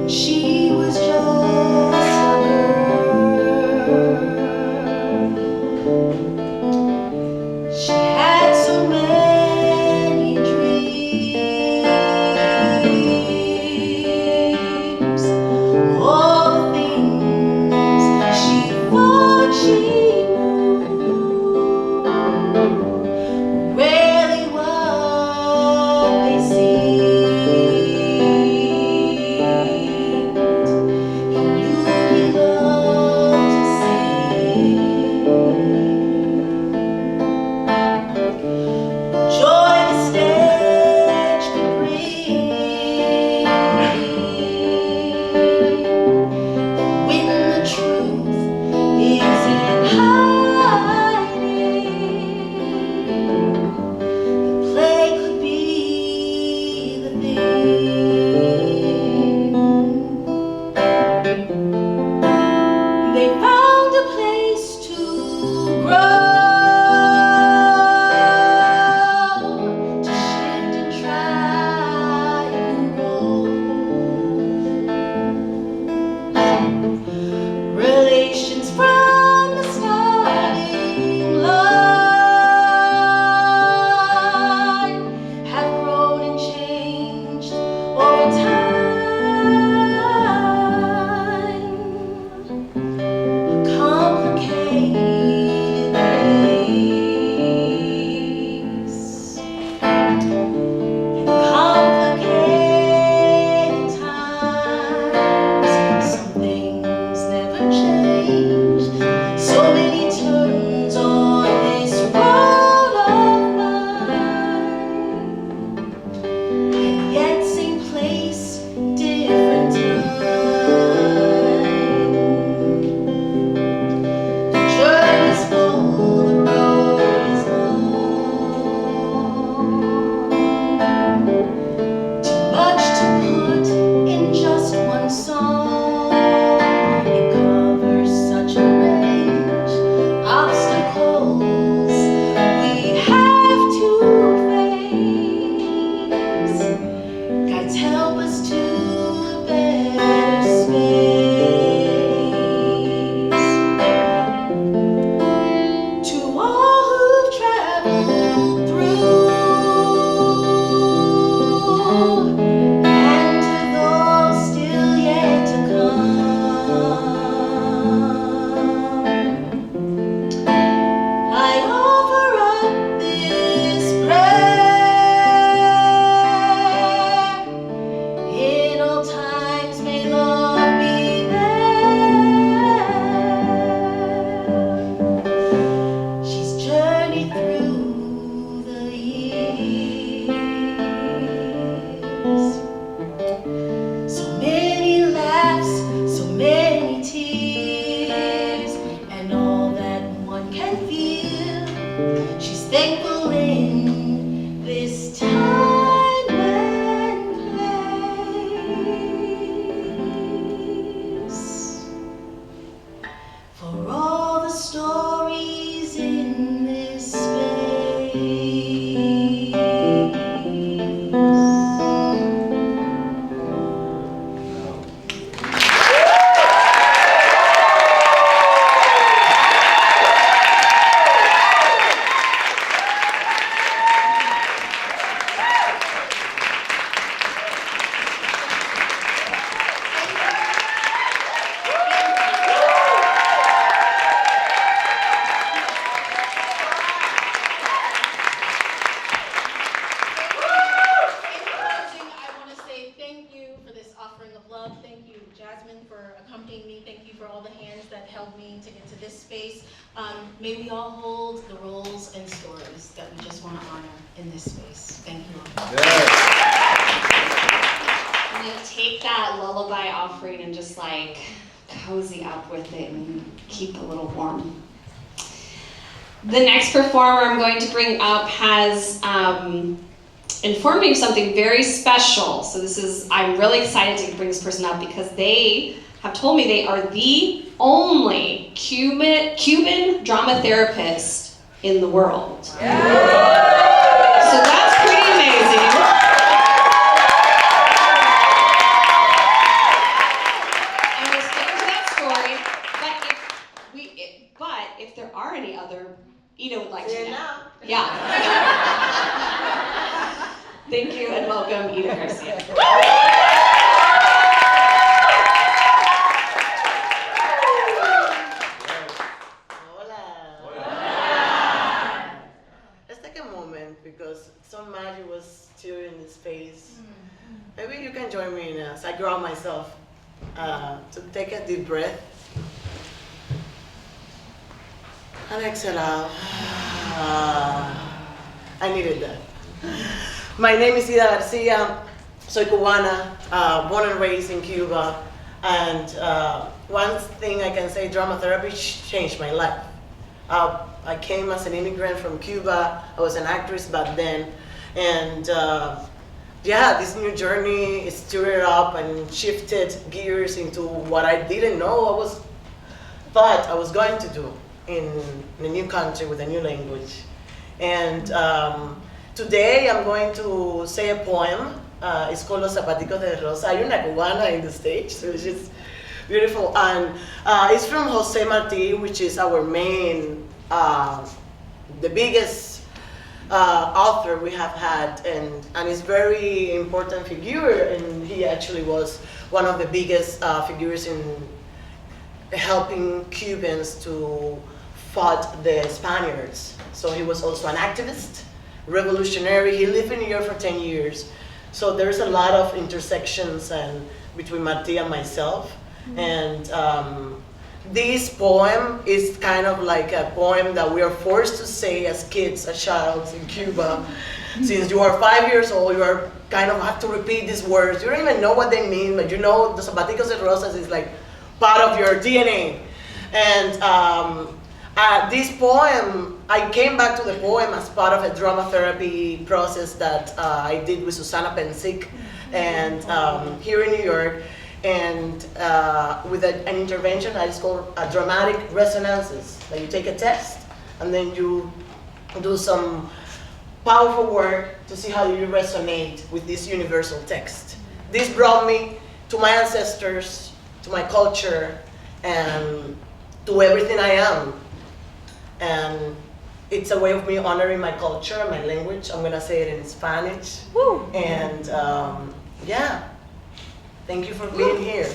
She was just a girl. She had so many dreams. All the things she thought she knew really what they seemed. He knew he loved to sing. Joy the stage could bring, when the truth is in hiding, the play could be the thing. They found a place to grow, to shift and try new roles. Relations from the starting line have grown and changed over time. Complicated place, in complicated times, some things never change. So many turns on this road of mine, and yet same place like to thank you, Jasmine, for accompanying me. Thank you for all the hands that held me to get to this space. May we all hold the roles and stories that we just want to honor in this space. Thank you all. I'm gonna take that lullaby offering and just like cozy up with it and keep a little warm. The next performer I'm going to bring up has informed me of something very special. So I'm really excited to bring this person up because they have told me they are the only Cuban drama therapist in the world. Yeah. So that's pretty amazing. And we'll get into that story. But if there are any other, Ida would like to know. Yeah. Thank you and welcome, Ida Garcia. Let's take a moment because some magic was still in the space. Maybe you can join me in as I ground myself to take a deep breath. And exhale out. I needed that. My name is Ida Garcia. Soy cubana, born and raised in Cuba. And one thing I can say, drama therapy changed my life. I came as an immigrant from Cuba. I was an actress back then. And yeah, this new journey stirred up and shifted gears into what I didn't know thought I was going to do in a new country with a new language. And today I'm going to say a poem. It's called Los Zapaticos de Rosa. Hay una cubana in the stage, so it's just beautiful. And it's from Jose Marti, which is our main, the biggest author we have had, and is very important figure, and he actually was one of the biggest figures in helping Cubans to fight the Spaniards. So he was also an activist, revolutionary. He lived in New York for 10 years. So there's a lot of intersections between Marti and myself. And this poem is kind of like a poem that we are forced to say as kids, as childs in Cuba. Since you are 5 years old, you are kind of have to repeat these words. You don't even know what they mean, but you know the Zapaticos de Rosas is like part of your DNA. And this poem, I came back to the poem as part of a drama therapy process that I did with Susana Pensic and here in New York, and with an intervention that is called dramatic resonances. That you take a text and then you do some powerful work to see how you resonate with this universal text. This brought me to my ancestors, to my culture, and to everything I am. And it's a way of me honoring my culture, my language. I'm gonna say it in Spanish. Woo. And yeah, thank you for being here.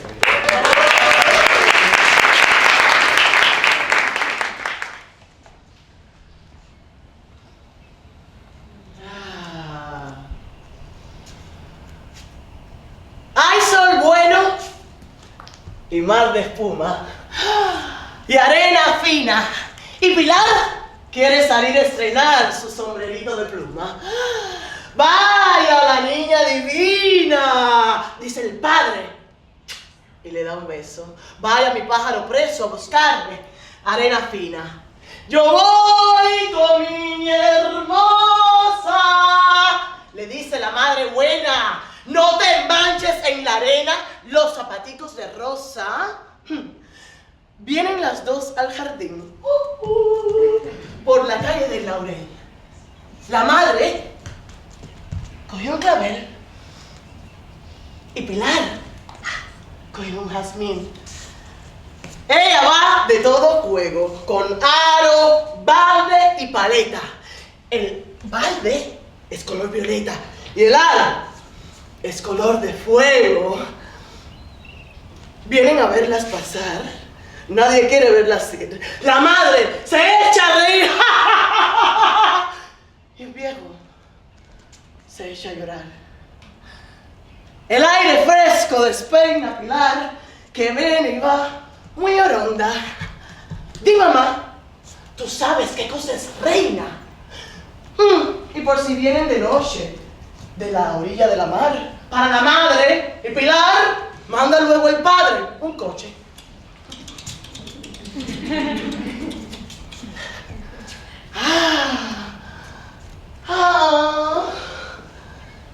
Hay sol bueno y mar de espuma y arena fina. Y Pilar quiere salir a estrenar su sombrerito de pluma. ¡Vaya la niña divina!, dice el padre y le da un beso. Vaya mi pájaro preso a buscarme arena fina. Yo voy con mi niña hermosa, le dice la madre buena. No te manches en la arena, los zapaticos de rosa. Vienen las dos al jardín, por la calle del Laurel. La madre cogió un clavel y Pilar cogió un jazmín. Ella va de todo juego, con aro, balde y paleta. El balde es color violeta y el aro es color de fuego. Vienen a verlas pasar. Nadie quiere verlas ir. La madre se echa a reír. Y el viejo se echa a llorar. El aire fresco fresco despeina Pilar, que viene y va muy oronda. Di, mamá, tú sabes qué cosa es reina. Y por si vienen de noche, de la orilla de la mar, para la madre, y Pilar manda luego el padre un coche.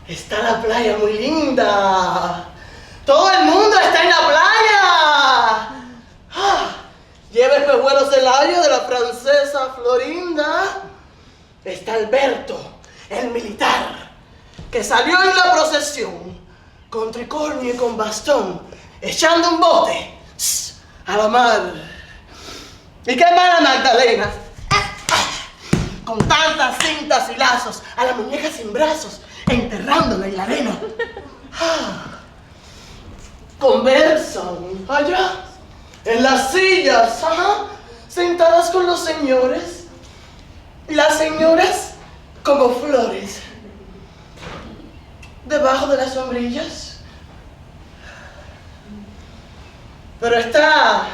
Está la playa muy linda. Todo el mundo está en la playa. Lleva espejuelos del año de la francesa Florinda. Está Alberto, el militar, que salió en la procesión con tricornio y con bastón, echando un bote a la mar. ¿Y qué más, Magdalena? Con tantas cintas y lazos, a la muñeca sin brazos, enterrándola en la arena. Conversan allá, en las sillas, sentadas con los señores. Las señoras como flores, debajo de las sombrillas. Pero está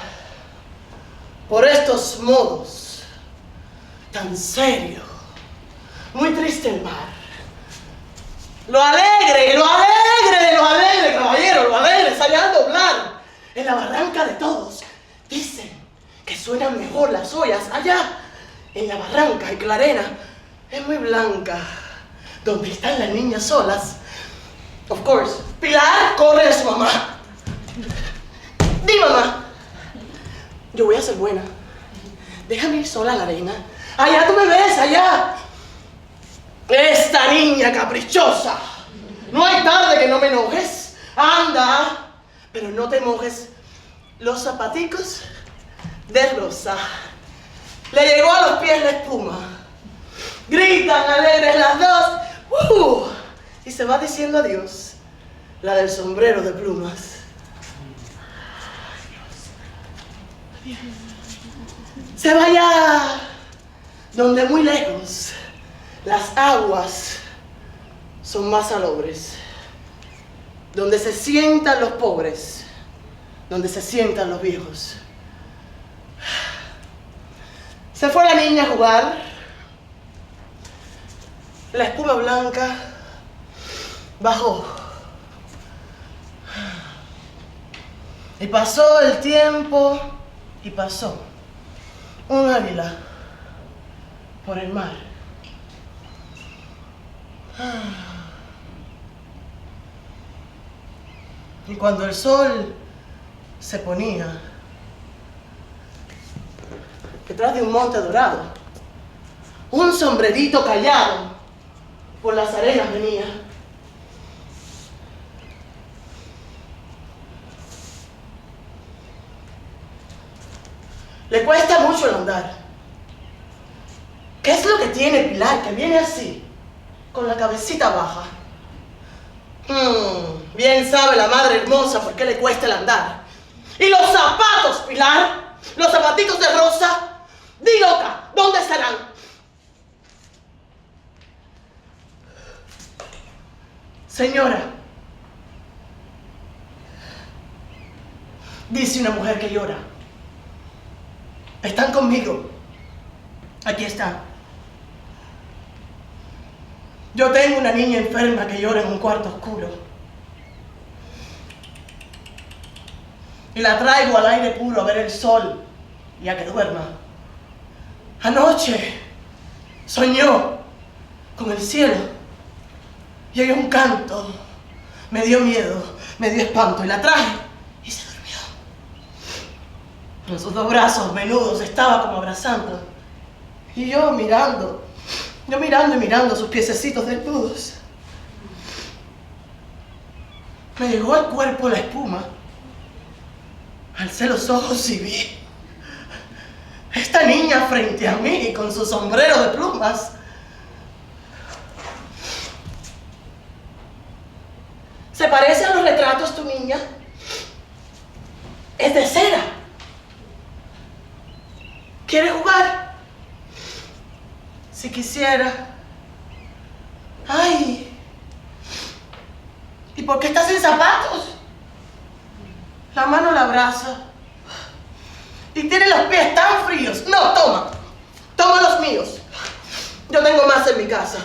por estos modos, tan serio, muy triste el mar. Lo alegre, caballero, lo alegre, sale a doblar en la barranca de todos. Dicen que suenan mejor las ollas allá en la barranca y que la arena es muy blanca, donde están las niñas solas. Of course, Pilar corre a su mamá. Di, mamá, yo voy a ser buena. Déjame ir sola a la arena. Allá tú me ves, allá. Esta niña caprichosa. No hay tarde que no me enojes. Anda, pero no te mojes los zapaticos de rosa. Le llegó a los pies la espuma. Gritan alegres las dos. Y se va diciendo adiós. La del sombrero de plumas. Adiós. Se vaya donde muy lejos las aguas son más salobres. Donde se sientan los pobres. Donde se sientan los viejos. Se fue la niña a jugar. La espuma blanca bajó. Y pasó el tiempo y pasó un águila por el mar. Y cuando el sol se ponía detrás de un monte dorado, un sombrerito callado por las arenas venía. Le cuesta mucho el andar. ¿Qué es lo que tiene Pilar, que viene así, con la cabecita baja? Bien sabe la madre hermosa por qué le cuesta el andar. ¿Y los zapatos, Pilar? ¿Los zapatitos de rosa? Di, loca, ¿dónde estarán? Señora, dice una mujer que llora. Están conmigo. Aquí están. Yo tengo una niña enferma que llora en un cuarto oscuro. Y la traigo al aire puro a ver el sol y a que duerma. Anoche soñó con el cielo y oyó un canto. Me dio miedo, me dio espanto y la traje y se durmió. En sus dos brazos menudos estaba como abrazando. Y yo mirando y mirando sus piececitos desnudos. Me llegó al cuerpo la espuma. Alcé los ojos y vi esta niña frente a mí con su sombrero de plumas. ¿Se parece a los retratos tu niña? Es de cera. ¿Quiere jugar? Si quisiera. Ay. ¿Y por qué estás sin zapatos? La mano la abraza y tiene los pies tan fríos. No, toma los míos. Yo tengo más en mi casa.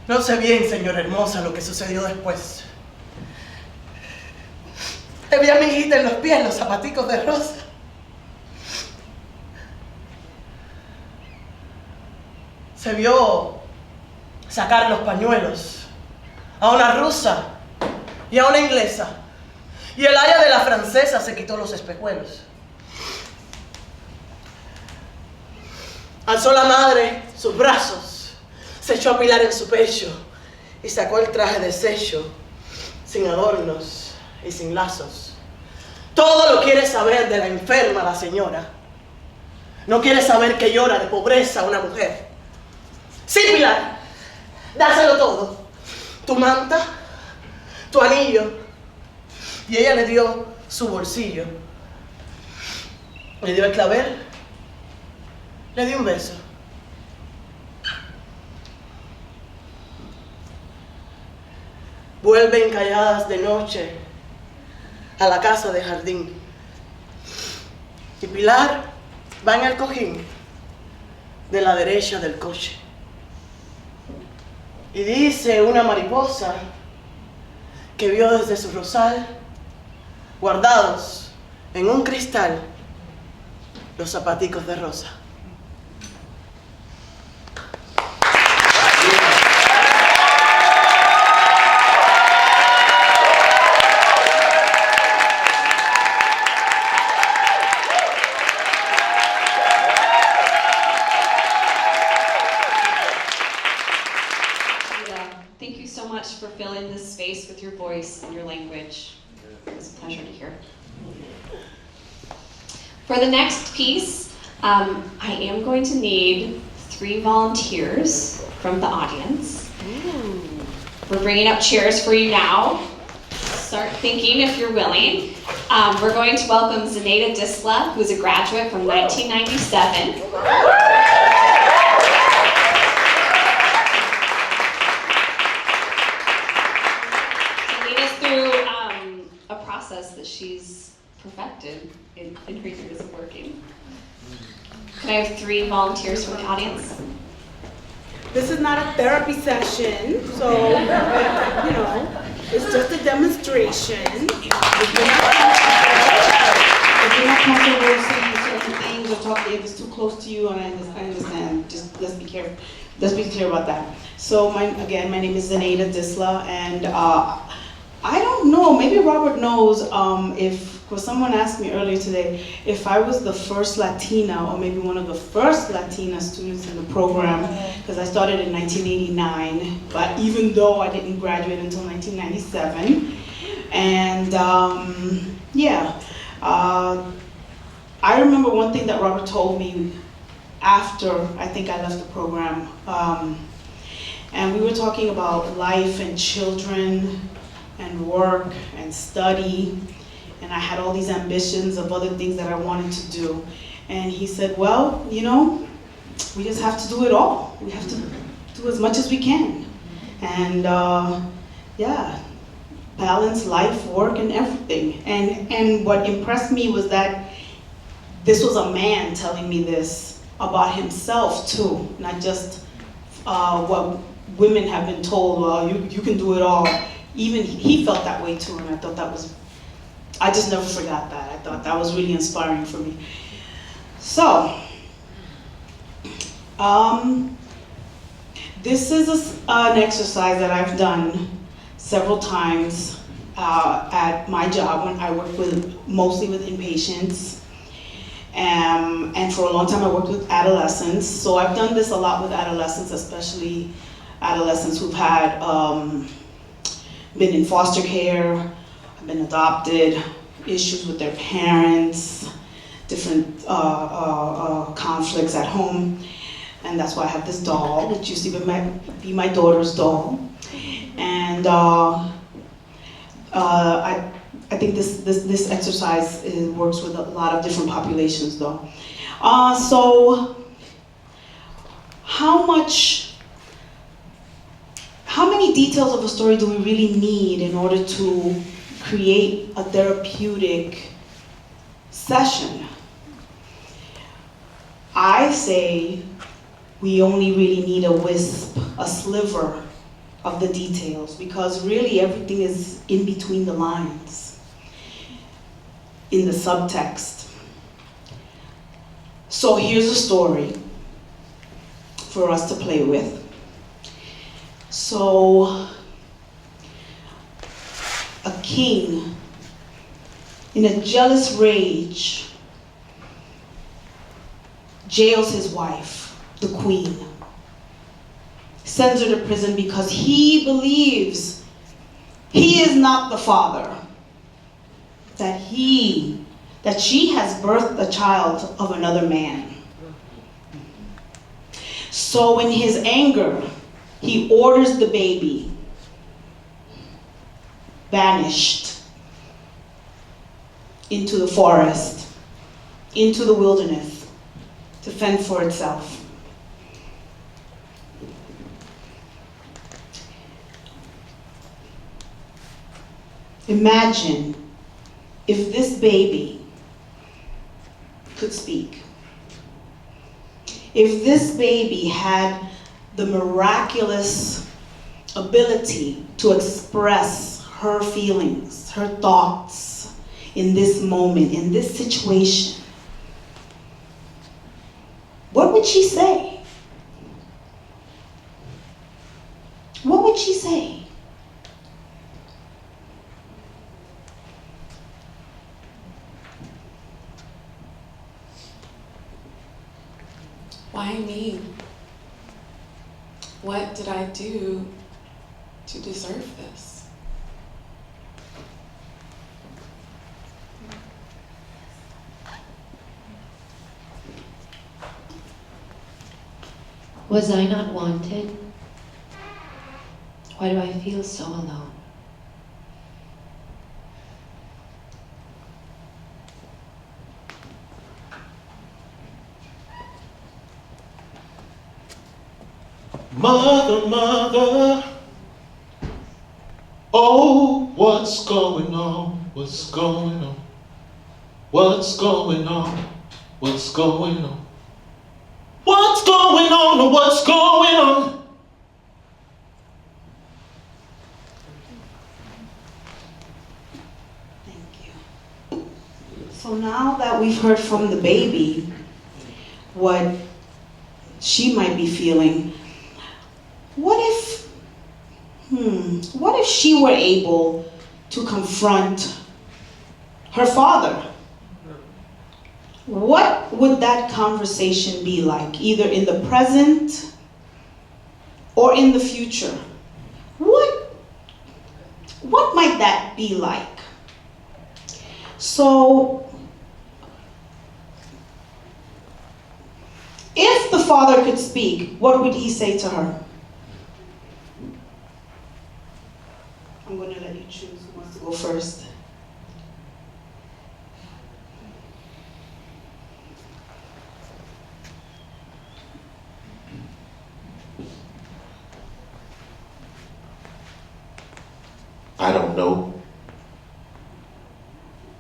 No sé bien, señora hermosa, lo que sucedió después. Vi a mi hijita en los pies, los zapaticos de rosa. Se vio sacar los pañuelos a una rusa y a una inglesa. Y el área de la francesa se quitó los espejuelos. Alzó la madre sus brazos, se echó a Pilar en su pecho y sacó el traje de sello, sin adornos y sin lazos. Todo lo quiere saber de la enferma, la señora. No quiere saber que llora de pobreza una mujer. Sí, Pilar, dáselo todo. Tu manta, tu anillo. Y ella le dio su bolsillo. Le dio el clavel. Le dio un beso. Vuelven calladas de noche a la casa de jardín. Y Pilar va en el cojín de la derecha del coche. Y dice una mariposa que vio desde su rosal, guardados en un cristal, los zapaticos de rosa. Thank you so much for filling this space with your voice and your language. It was a pleasure to hear. For the next piece, I am going to need 3 volunteers from the audience. We're bringing up chairs for you now. Start thinking if you're willing. We're going to welcome Zenaida Disla, who's a graduate from 1997. That she's perfected in her years of working. Can I have 3 volunteers from the audience? This is not a therapy session, so, it's just a demonstration. If you're not comfortable saying certain things or talking, if it's too close to you, and I understand, just let's be careful. Let's be clear about that. So, my name is Zenaida Disla, and I don't know, maybe Robert knows because someone asked me earlier today if I was the first Latina or maybe one of the first Latina students in the program, because I started in 1989, but even though I didn't graduate until 1997. And I remember one thing that Robert told me after I think I left the program, and we were talking about life and children and work and study, and I had all these ambitions of other things that I wanted to do. And he said, well, we just have to do it all. We have to do as much as we can. And balance life, work, and everything. And what impressed me was that this was a man telling me this about himself too, not just what women have been told, well, you can do it all. Even he felt that way too, and I thought I just never forgot that. I thought that was really inspiring for me. So, this is an exercise that I've done several times at my job when I work mostly with inpatients. And for a long time I worked with adolescents. So I've done this a lot with adolescents, especially adolescents who've had been in foster care, been adopted, issues with their parents, different conflicts at home. And that's why I have this doll, which used to be my daughter's doll. And I think this exercise works with a lot of different populations though. So how many details of a story do we really need in order to create a therapeutic session? I say we only really need a wisp, a sliver of the details, because really everything is in between the lines, in the subtext. So here's a story for us to play with. So, a king, in a jealous rage, jails his wife, the queen, sends her to prison because he believes he is not the father, that she has birthed a child of another man. So in his anger, he orders the baby banished into the forest, into the wilderness, to fend for itself. Imagine if this baby could speak. If this baby had the miraculous ability to express her feelings, her thoughts in this moment, in this situation, what would she say? What would she say? Why me? What did I do to deserve this? Was I not wanted? Why do I feel so alone? Mother, mother, oh, what's going on? What's going on? What's going on? What's going on? What's going on? What's going on? Thank you. So now that we've heard from the baby what she might be feeling, what if she were able to confront her father? What would that conversation be like, either in the present or in the future? What might that be like? So, if the father could speak, what would he say to her? I'm going to let you choose who wants to go first. I don't know,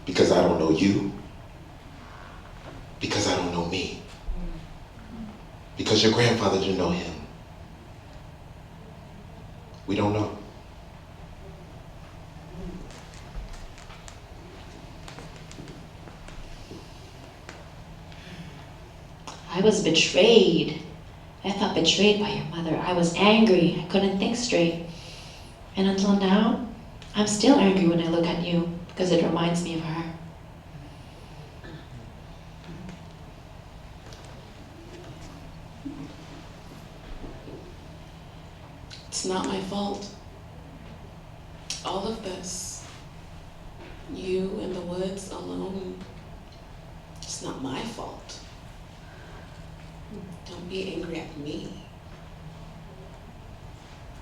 because I don't know you, because I don't know me, because your grandfather didn't know him. We don't know. I was betrayed. I felt betrayed by your mother. I was angry. I couldn't think straight. And until now, I'm still angry when I look at you because it reminds me of her. It's not my fault. All of this, you in the woods alone, it's not my fault. Don't be angry at me.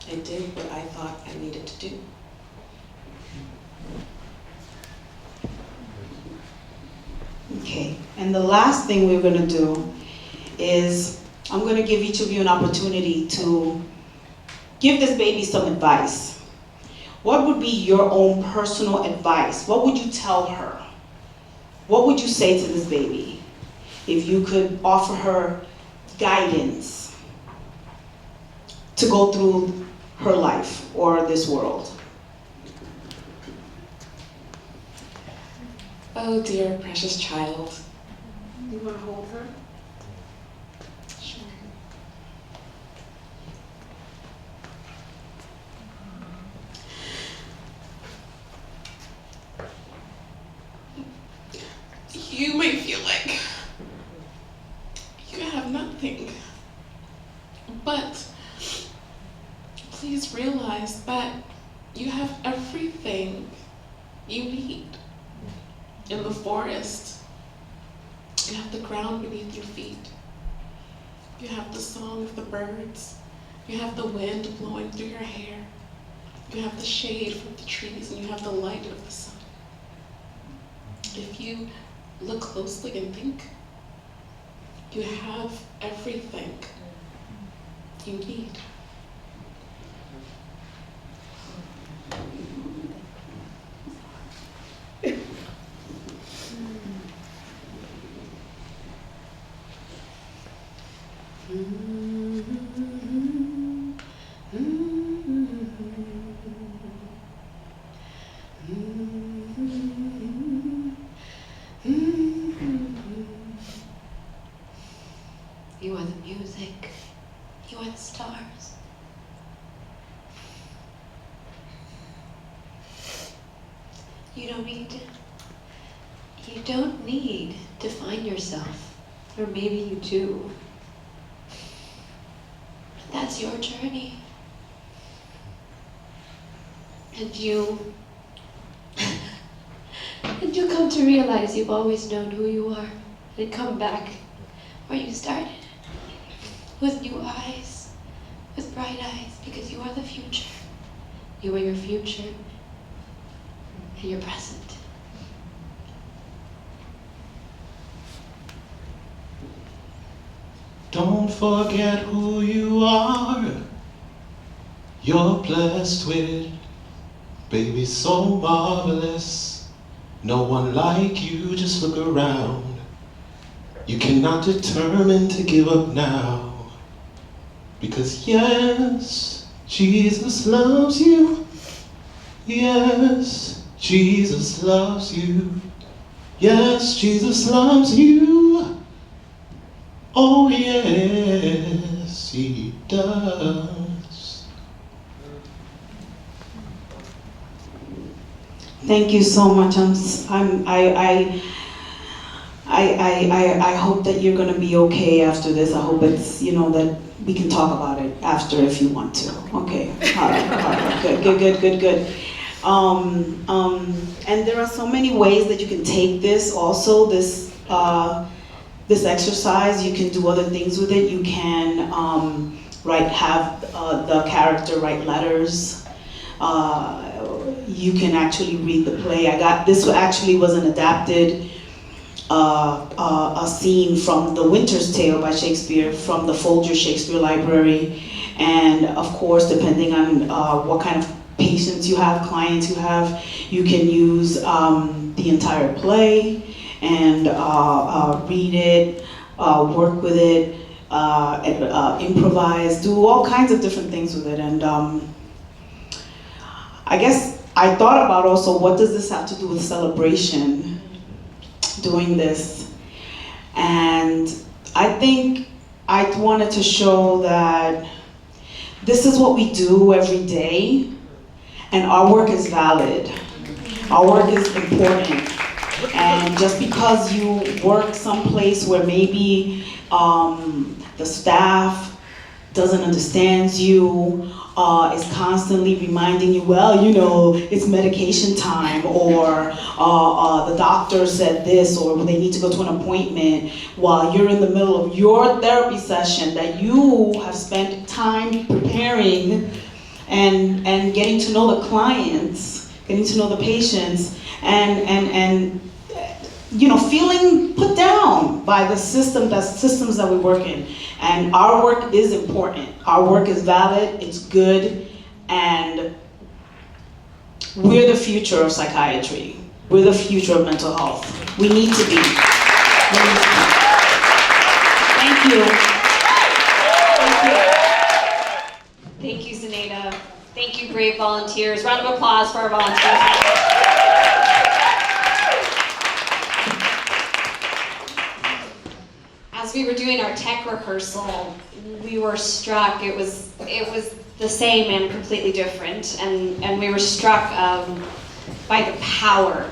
I did what I thought I needed to do. Okay, and the last thing we're going to do is I'm going to give each of you an opportunity to give this baby some advice, what would be your own personal advice? What would you tell her? What would you say to this baby if you could offer her guidance to go through her life or this world? Oh dear, precious child. You want to hold her? Sure. You may feel like you have nothing, but please realize that you have everything you need. In the forest, you have the ground beneath your feet. You have the song of the birds. You have the wind blowing through your hair. You have the shade from the trees, and you have the light of the sun. If you look closely and think, you have everything you need. You are the music. You are the stars. You don't need to find yourself, or maybe you do. But that's your journey. And you'll come to realize you've always known who you are and come back where you started. With new eyes, with bright eyes, because you are the future. You are your future and your present. Don't forget who you are. You're blessed with, baby, so marvelous. No one like you, just look around. You cannot determine to give up now. Because yes, Jesus loves you. Yes, Jesus loves you. Yes, Jesus loves you. Oh yes, he does. Thank you so much. I hope that you're gonna be okay after this. I hope it's, that we can talk about it after if you want to. Okay, all right, good. And there are so many ways that you can take this also, this exercise. You can do other things with it. You can have the character write letters. You can actually read the play. This actually was an adapted a scene from The Winter's Tale by Shakespeare from the Folger Shakespeare Library. And of course, depending on what kind of patients you have, clients you have, you can use the entire play and read it, work with it, improvise, do all kinds of different things with it. And I guess I thought about also, what does this have to do with celebration, doing this? And I think I wanted to show that this is what we do every day, and our work is valid. Our work is important. And just because you work someplace where maybe the staff doesn't understand you, is constantly reminding you, well, it's medication time, or the doctor said this, or they need to go to an appointment, while you're in the middle of your therapy session that you have spent time preparing and getting to know the clients, getting to know the patients, and feeling put down by the systems that we work in. And our work is important. Our work is valid, it's good, and we're the future of psychiatry. We're the future of mental health. We need to be. Thank you. Thank you, Zenaida. Thank you, great volunteers. Round of applause for our volunteers. As we were doing our tech rehearsal, we were struck. It was the same and completely different, and we were struck by the power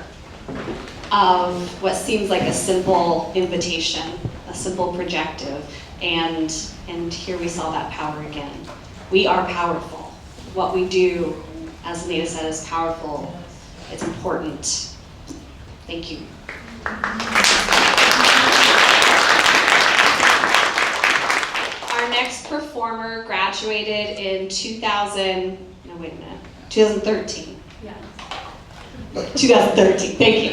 of what seems like a simple invitation, a simple projective, and here we saw that power again. We are powerful. What we do, as Zenaida said, is powerful. It's important. Thank you. Our next performer graduated in 2013. Yeah. 2013, thank you.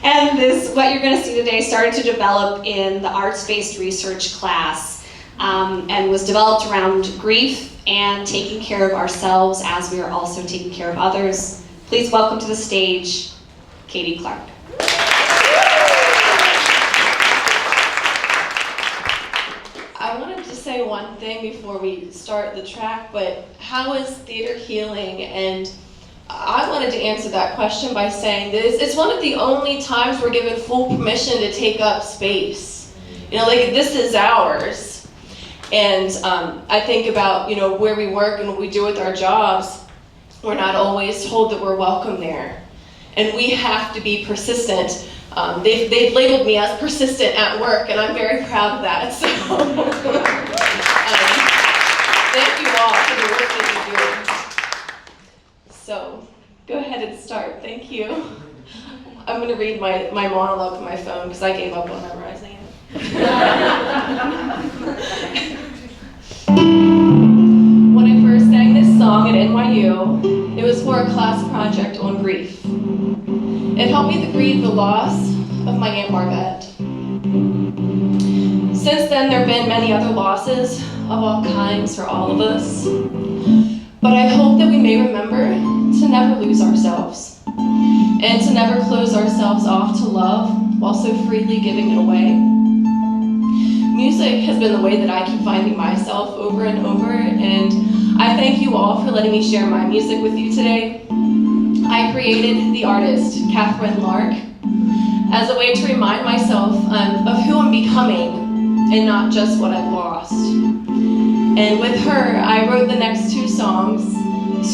And what you're gonna see today started to develop in the arts-based research class and was developed around grief and taking care of ourselves as we are also taking care of others. Please welcome to the stage, Katie Clark. I wanted to say one thing before we start the track, but how is theater healing? And I wanted to answer that question by saying this: it's one of the only times we're given full permission to take up space. Like this is ours. And I think about, where we work and what we do with our jobs. We're not always told that we're welcome there. And we have to be persistent. They've labeled me as persistent at work, and I'm very proud of that. So thank you all for the work that you do. So go ahead and start. Thank you. I'm going to read my monologue on my phone because I gave up on memorizing it. When I first sang this song at NYU, it was for a class project on grief. It helped me to grieve the loss of my Aunt Barbette. Since then, there have been many other losses of all kinds for all of us. But I hope that we may remember to never lose ourselves and to never close ourselves off to love while so freely giving it away. Music has been the way that I keep finding myself over and over, and I thank you all for letting me share my music with you today. I created the artist, Catherine Lark, as a way to remind myself of who I'm becoming and not just what I've lost. And with her, I wrote the next two songs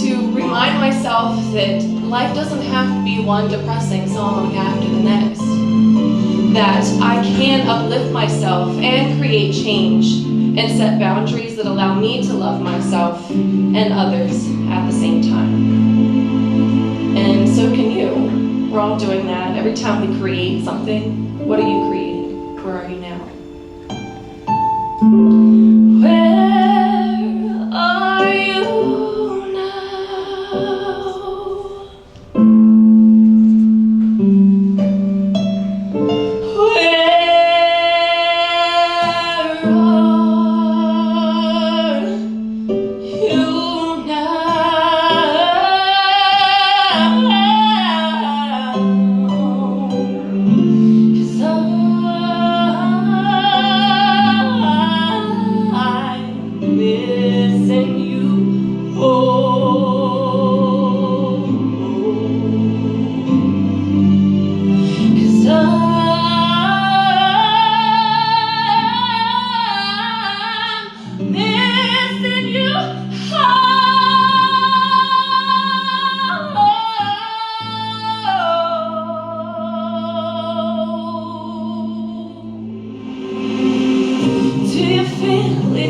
to remind myself that life doesn't have to be one depressing song after the next. That I can uplift myself and create change and set boundaries that allow me to love myself and others at the same time. And so can you. We're all doing that. Every time we create something, what are you creating? Where are you now? Where are you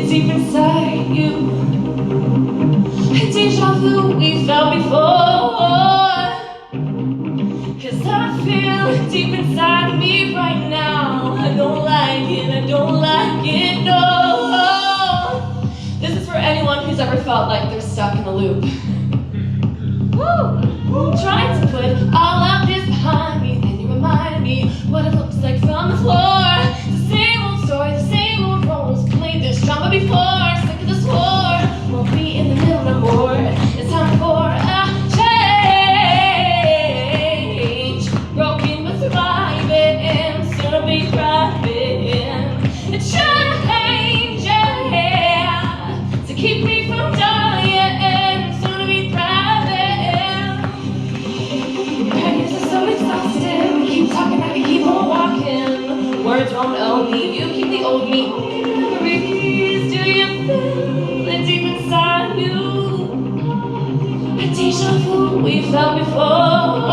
deep inside you? Deja vu we felt before. 'Cause I feel deep inside me right now. I don't like it, I don't like it, no. This is for anyone who's ever felt like they're stuck in a loop. Woo! Trying to put all of this behind me, then you remind me me what it looks like from the floor. The same old story, the same old roles. Played this drama before. Sick of this war. Won't be in the middle no more. It's time for a change. Broken but surviving. Soon I'll be thriving. A change, yeah. To keep me from dying. Soon I'll be thriving. Prayers are so exhausting. Keep talking, I can keep on walking. Words won't own me. You keep the old me. Only the memories. Do you feel it deep inside you? A deja vu we felt before.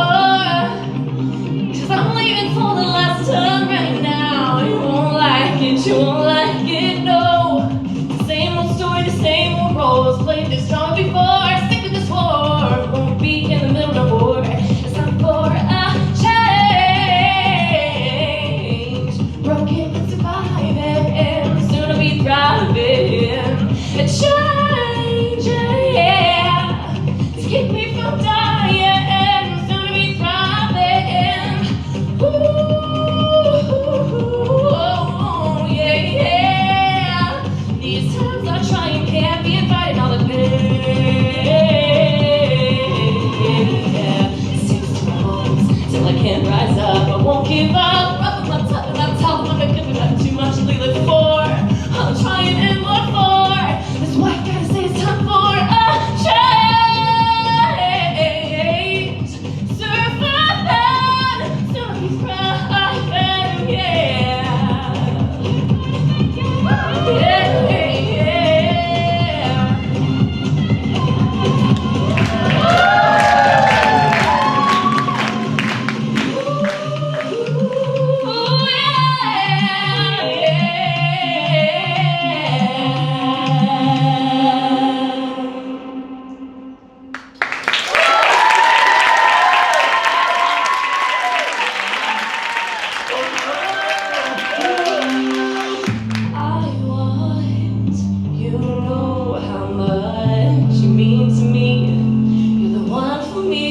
'Cause I'm leaving for the last time right now. You won't like it, you won't like it, no. The same old story, the same old roles. Played this drama before. Sick of this war. Won't be in the middle no more. It's time for a change. Broken but surviving. Soon I'll be thriving. A change, yeah. To keep me from dying. Soon I'll be thriving. Ooh, yeah, yeah. These times I try and can't be invited all the pain. Yeah. Sticks to my bones till I can't rise up. I won't give up. Rough my top and I'm top. I'm not giving up too much to live for. I'm trying and what for? That's why I gotta say it's time for a change. Surviving, soon I'll be thriving, yeah. Yeah, yeah. Ooh, yeah, I want you to know how much you mean to me. You're the one for me,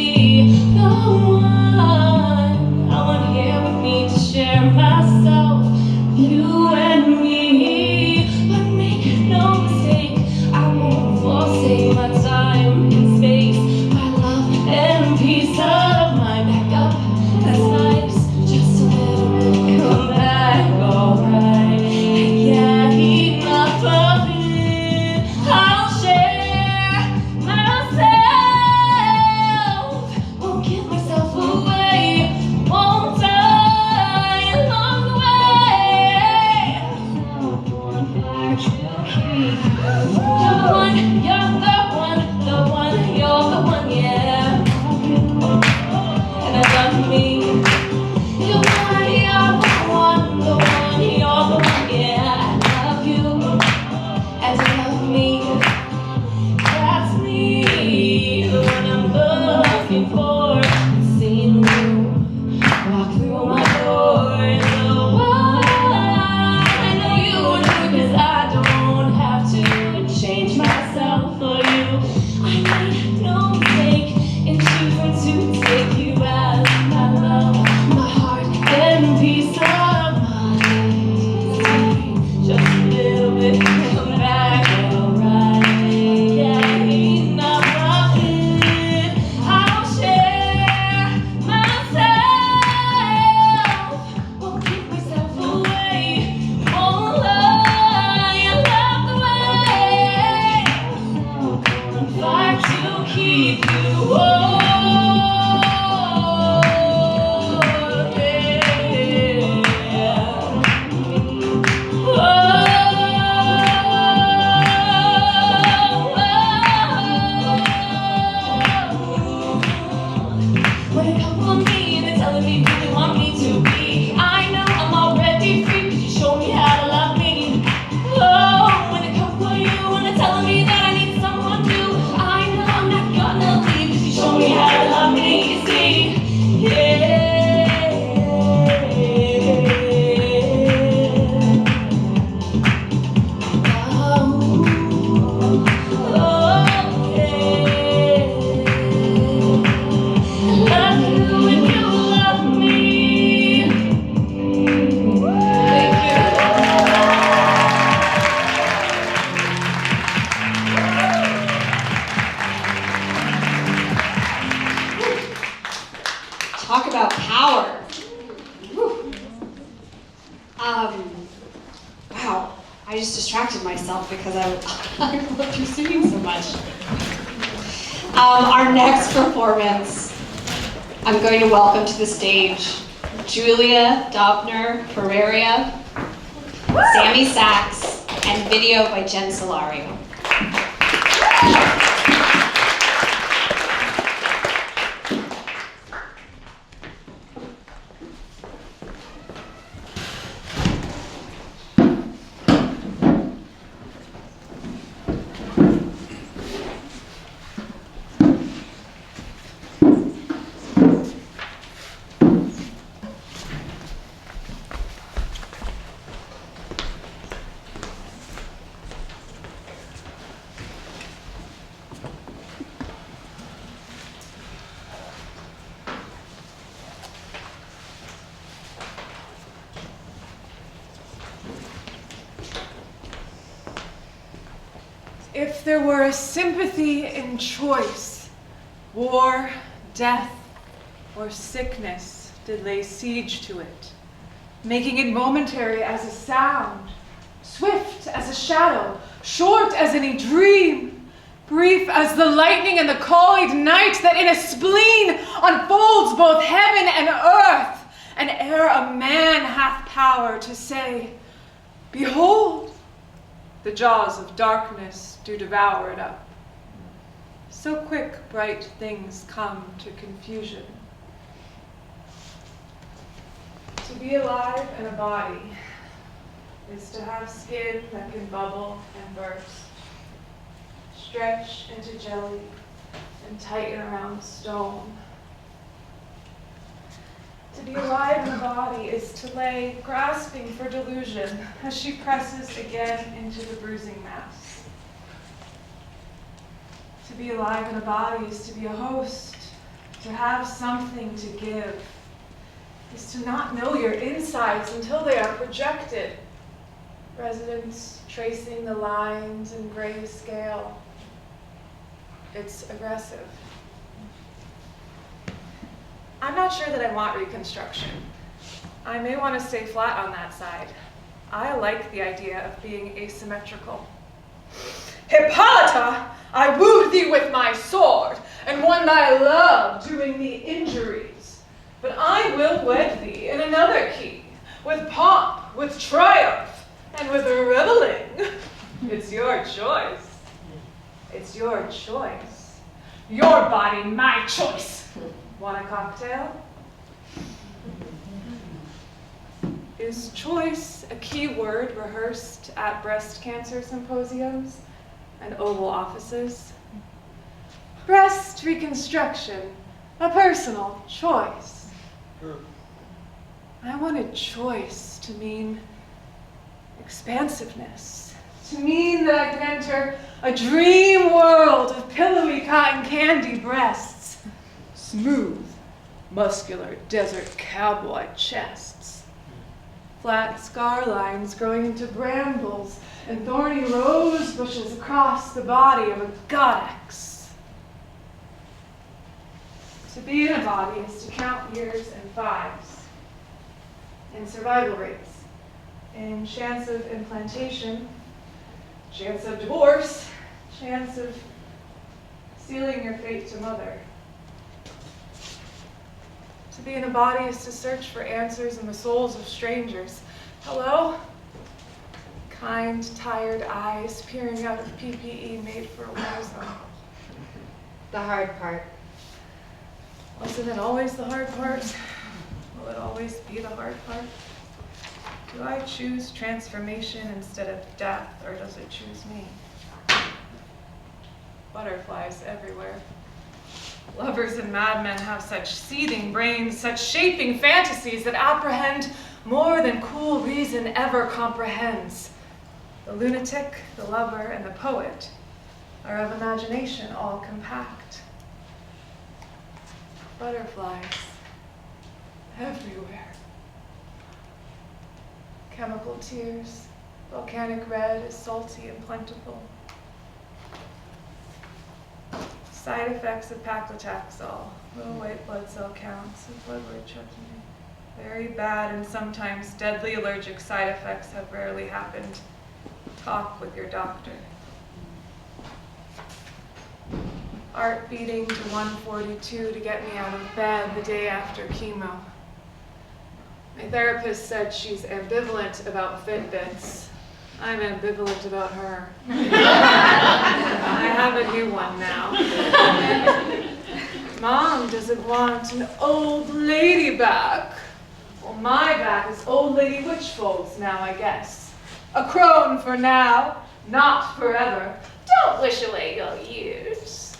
the one I want here with me to share myself, you and me. But make no mistake, I won't forsake my time and space, my love and peace of mind. Back up, that's nice, just a little bit. Come back, alright. Yeah, enough of it. I'll share myself. Won't give myself away. Won't die along the way. You're the one, you're the one, the one, you're the one, yeah. And I love me. You're the one, you're the one, the one, you're the one, yeah. I love you, and you love me. That's me, the one I'm looking for. Seeing you walk through my door. And the one I know you would do, 'cause I don't have to change myself for you. I made no mistake in choosing to take you as my love, my heart and peace of mind. Just a little bit, come back, alright. Yeah, enough of it. I'll share myself. Won't keep myself away. Won't lie, I love the way. Fight to keep you whole. When it comes on me and they're telling me who they want me to be, I know I'm already free 'cause you show me how to love me. Oh, when it comes for you and they're telling me that I need someone new, I know I'm not gonna leave 'cause you show me how Talk about power. Whew. Wow, I just distracted myself because I love you singing so much. Our next performance, I'm going to welcome to the stage Julia Dobner Pereira, Sammy Sachs, and video by Jen Solario. If there were a sympathy in choice, war, death, or sickness did lay siege to it, making it momentary as a sound, swift as a shadow, short as any dream, brief as the lightning and the cold night that in a spleen unfolds both heaven and earth, and ere a man hath power to say, behold, the jaws of darkness do devour it up. So quick bright things come to confusion. To be alive in a body is to have skin that can bubble and burst, stretch into jelly and tighten around stone. To be alive in a body is to lay grasping for delusion as she presses again into the bruising mass. To be alive in a body is to be a host, to have something to give, is to not know your insides until they are projected. Residents tracing the lines in gray scale. It's aggressive. I'm not sure that I want reconstruction. I may want to stay flat on that side. I like the idea of being asymmetrical. Hippolyta, I wooed thee with my sword, and won thy love doing thee injuries. But I will wed thee in another key, with pomp, with triumph, and with reveling. It's your choice. It's your choice. Your body, my choice. Want a cocktail? Is choice a key word rehearsed at breast cancer symposiums and Oval offices? Breast reconstruction, a personal choice. I wanted choice to mean expansiveness, to mean that I could enter a dream world of pillowy cotton candy breasts, smooth, muscular desert cowboy chests, flat scar lines growing into brambles and thorny rose bushes across the body of a goddess. To be in a body is to count years and fives, in survival rates, in chance of implantation, chance of divorce, chance of sealing your fate to mother. To be in a body is to search for answers in the souls of strangers. Hello? Kind, tired eyes peering out of PPE made for a war zone. The hard part. Wasn't it always the hard part? Will it always be the hard part? Do I choose transformation instead of death, or does it choose me? Butterflies everywhere. Lovers and madmen have such seething brains, such shaping fantasies that apprehend more than cool reason ever comprehends. The lunatic, the lover, and the poet are of imagination all compact. Butterflies everywhere. Chemical tears, volcanic red is salty and plentiful. Side effects of paclitaxel, low white blood cell counts, and blood atrophy. Very bad and sometimes deadly allergic side effects have rarely happened. Talk with your doctor. Heart beating to 142 to get me out of bed the day after chemo. My therapist said she's ambivalent about Fitbits. I'm ambivalent about her. I have a new one now. Mom doesn't want an old lady back. Well, my back is old lady witch folds now, I guess. A crone for now, not forever. Don't wish away your years.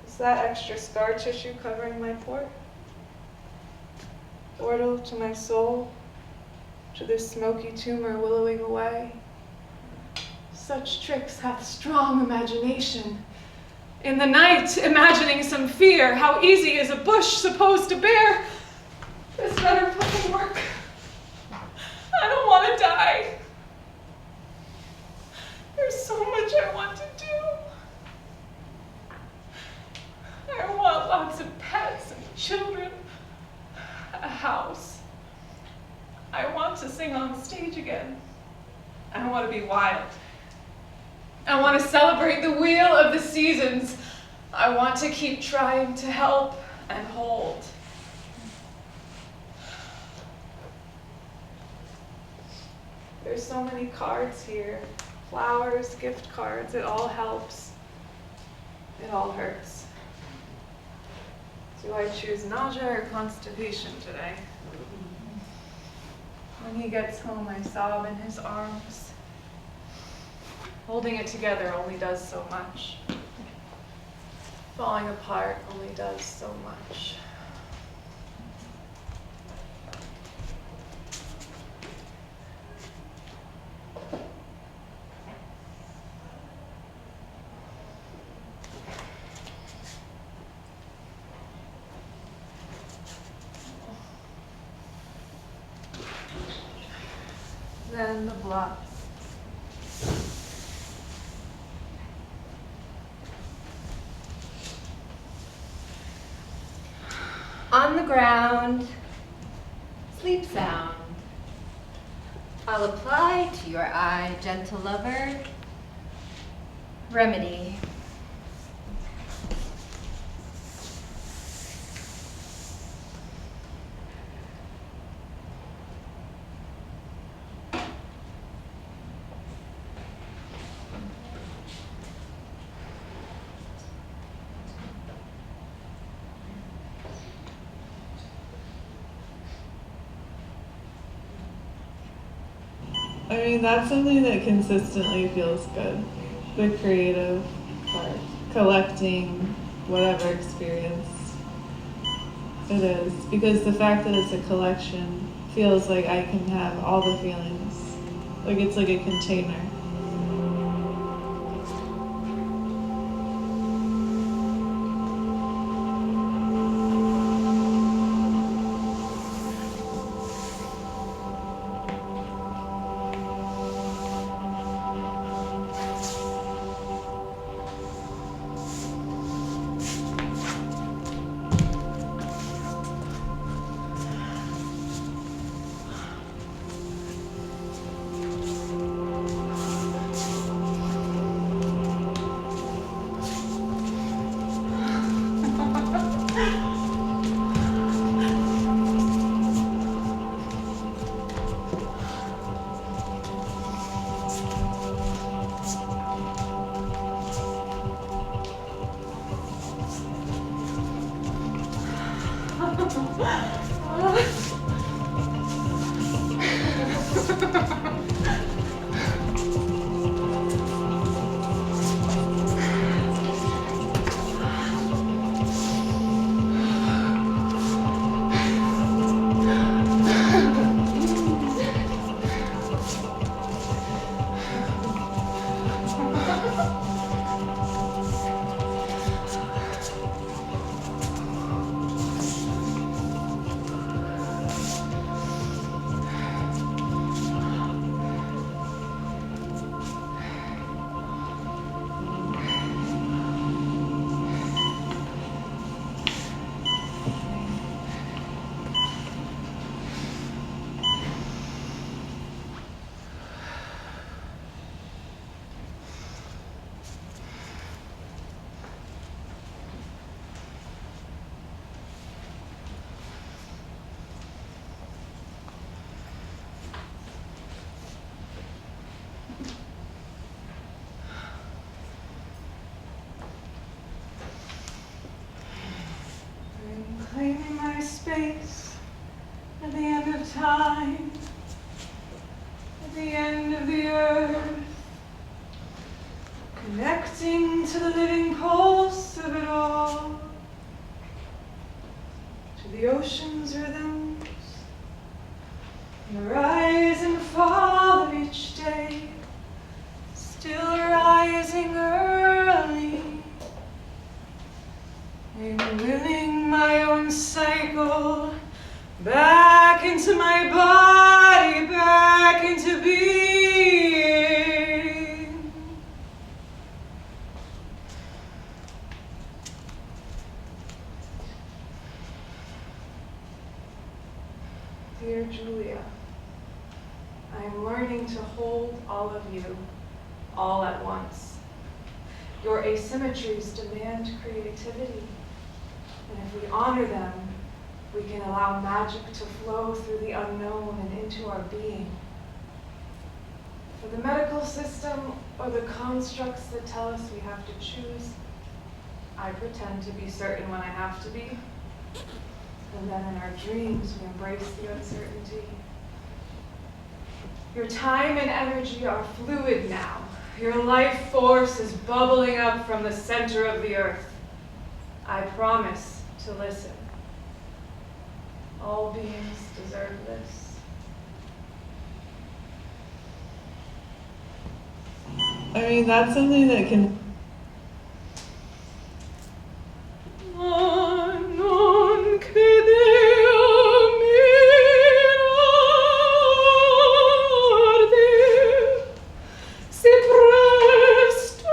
Is that extra scar tissue covering my port? Portal to my soul, to this smoky tumor willowing away. Such tricks hath strong imagination. In the night, imagining some fear, how easy is a bush supposed to bear? This better fucking work. I don't want to die. There's so much I want to do. I want lots of pets and children, a house. I want to sing on stage again. I want to be wild. I want to celebrate the wheel of the seasons. I want to keep trying to help and hold. There's so many cards here. Flowers, gift cards, it all helps. It all hurts. Do I choose nausea or constipation today? When he gets home, I sob in his arms. Holding it together only does so much. Falling apart only does so much. Then the blots. On the ground, sleep sound. I'll apply to your eye, gentle lover, remedy. I mean, that's something that consistently feels good. The creative part. Collecting whatever experience it is. Because the fact that it's a collection feels like I can have all the feelings. Like it's like a container. line at the end of the earth, connecting to the living pulse of it all, to the ocean's rhythms, and the rise and fall of each day, still rising early, and willing my own cycle back into my body, back into being. Dear Julia, I am learning to hold all of you, all at once. Your asymmetries demand creativity, and if we honor them, we can allow magic to flow through the unknown and into our being. For the medical system or the constructs that tell us we have to choose, I pretend to be certain when I have to be, and then in our dreams we embrace the uncertainty. Your time and energy are fluid now. Your life force is bubbling up from the center of the earth. I promise to listen. All beings deserve this. I mean, that's something that can Non credermi si presto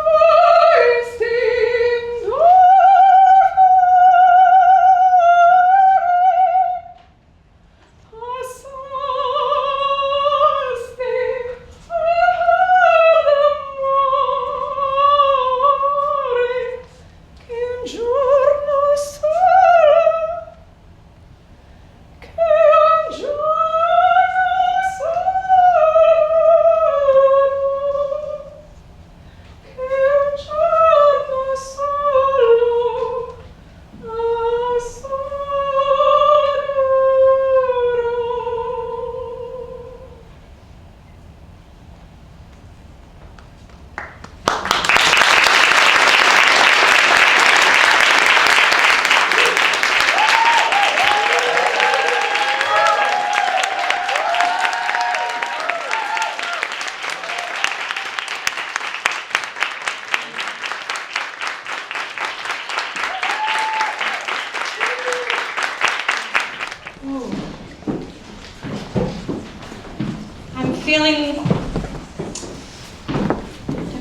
I'm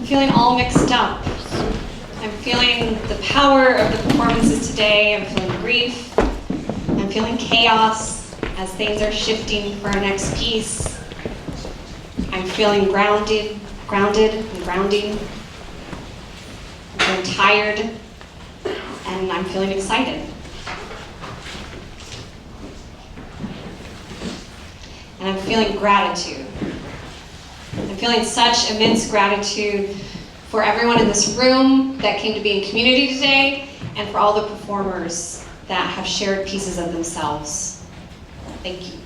feeling all mixed up. I'm feeling the power of the performances today. I'm feeling grief. I'm feeling chaos as things are shifting for our next piece. I'm feeling grounded and grounding. I'm feeling tired, and I'm feeling excited. And I'm feeling gratitude. I'm feeling such immense gratitude for everyone in this room that came to be in community today, and for all the performers that have shared pieces of themselves. Thank you.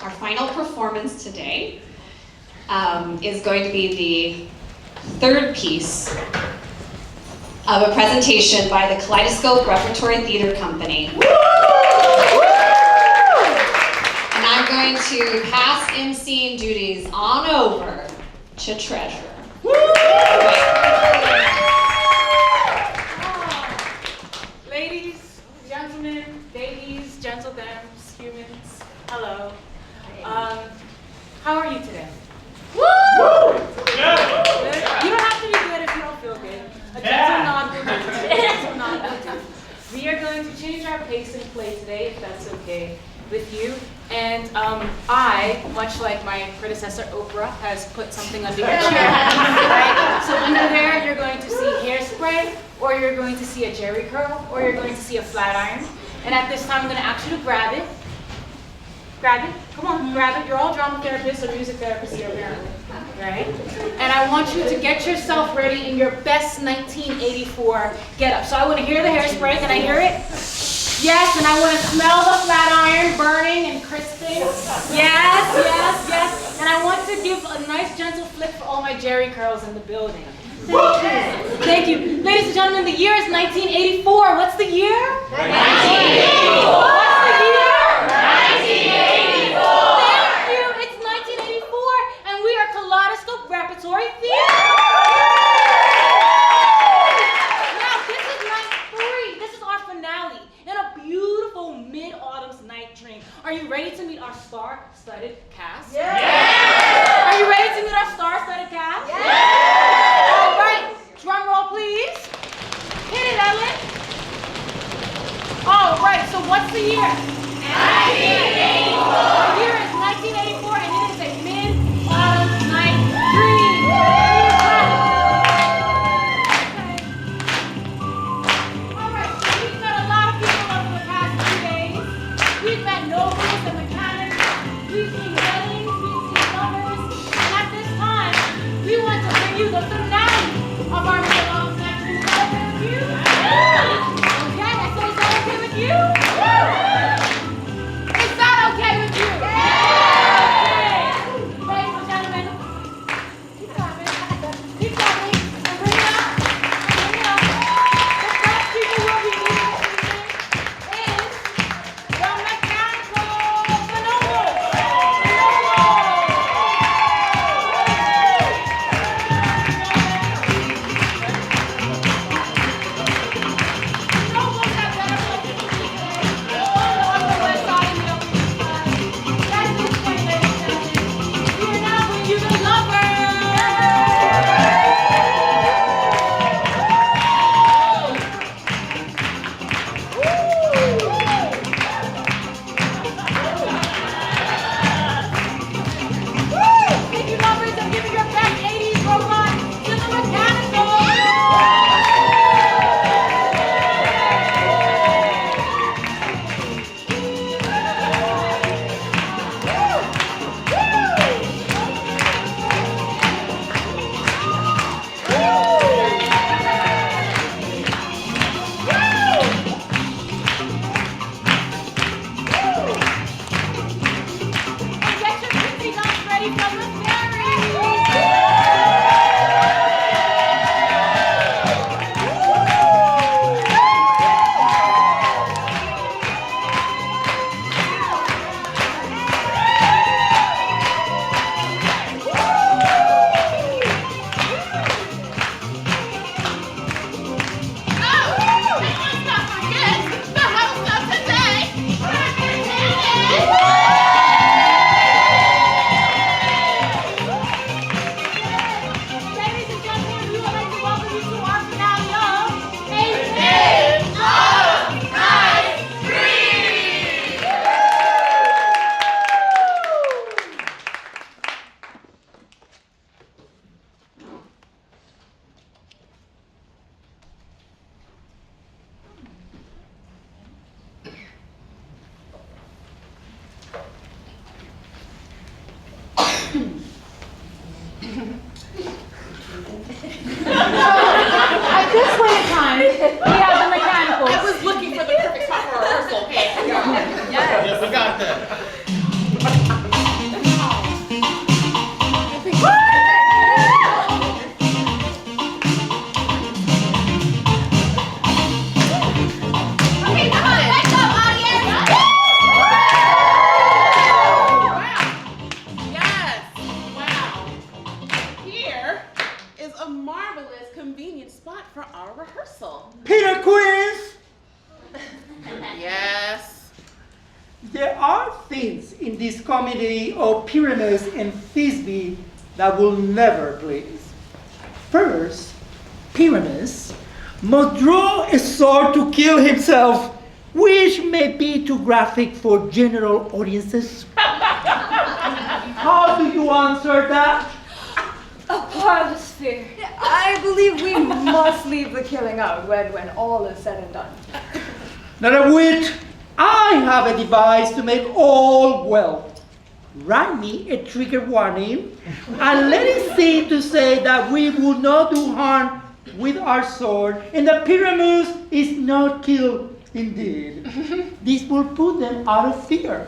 Our final performance today is going to be the third piece of a presentation by the Kaleidoscope Repertory Theater Company. And I'm going to pass emceeing duties on over to Treasure. Ladies, gentlemen, babies, gentlemen, humans, hello. How are you today? Woo! Good. You don't have to be good if you don't feel good. A gentle nod will do. A gentle nod will do. We are going to change our pace and play today, if that's okay with you. And I, much like my predecessor Oprah, has put something under your chair. Right? So under there, you're going to see hairspray, or you're going to see a jerry curl, or you're going to see a flat iron. And at this time, I'm going to ask you to grab it. grab it. Come on, grab it. You're all drama therapists or music therapists here, apparently. Right? And I want you to get yourself ready in your best 1984 getup. So I want to hear the hairspray. Can I hear it? Yes, and I want to smell the flat iron burning and crisping. Yes, yes, yes. And I want to give a nice gentle flick for all my Jerry curls in the building. Thank you. Thank you. Ladies and gentlemen, the year is 1984. What's the year? 1984. What's the year? 1984. Thank you. It's 1984, and we are Kaleidoscope Repertory Theater. Now, this is night 3. This is our finale in a beautiful mid-autumn's night dream. Are you ready to meet our star-studded cast? Yeah. Are you ready to meet our star-studded cast? Yeah. All right, drum roll, please. Hit it, Ellen. All right, so what's the year? 1984. The year is 1984, and it is a mid-autumn night dream. All right, so we've met a lot of people over the past 2 days. We've met nobles and mechanics. We've seen weddings. We've seen lovers. And at this time, we want to bring you the finale of our mid-autumn night dream. Is that okay with you? Okay, I said, is that okay with you? Is that okay with you? Okay. Ladies and gentlemen, keep clapping. Keep clapping. And bring it up. And bring it up. The first people we'll be meeting this evening is the mechanical Bonobos. Thank you, lovers, and give it your best 80s robot to the mechanical. And get your pixie dust ready from the fairy. Ladies and gentlemen, we would like to welcome you to our finale of A Mid-Autumn Night Dream. At this point in time, we have the mechanicals. I was looking for the perfect spot for rehearsal. Okay, here we go. Yes, we got that. Okay, come on, let's go, audience. Yes. Wow. Here is a marvelous, convenient spot for our rehearsal. Peter Quiz! Yes. There are things in this comedy of Pyramus and Thisbe that will never please. First, Pyramus must draw a sword to kill himself, which may be too graphic for general audiences. How do you answer that? A parlous fear. I believe we must leave the killing out when all is said and done. Not a whit. I have a device to make all well. Write me a trigger warning and let it seem to say that we will not do harm with our sword and the Pyramus is not killed indeed. This will put them out of fear.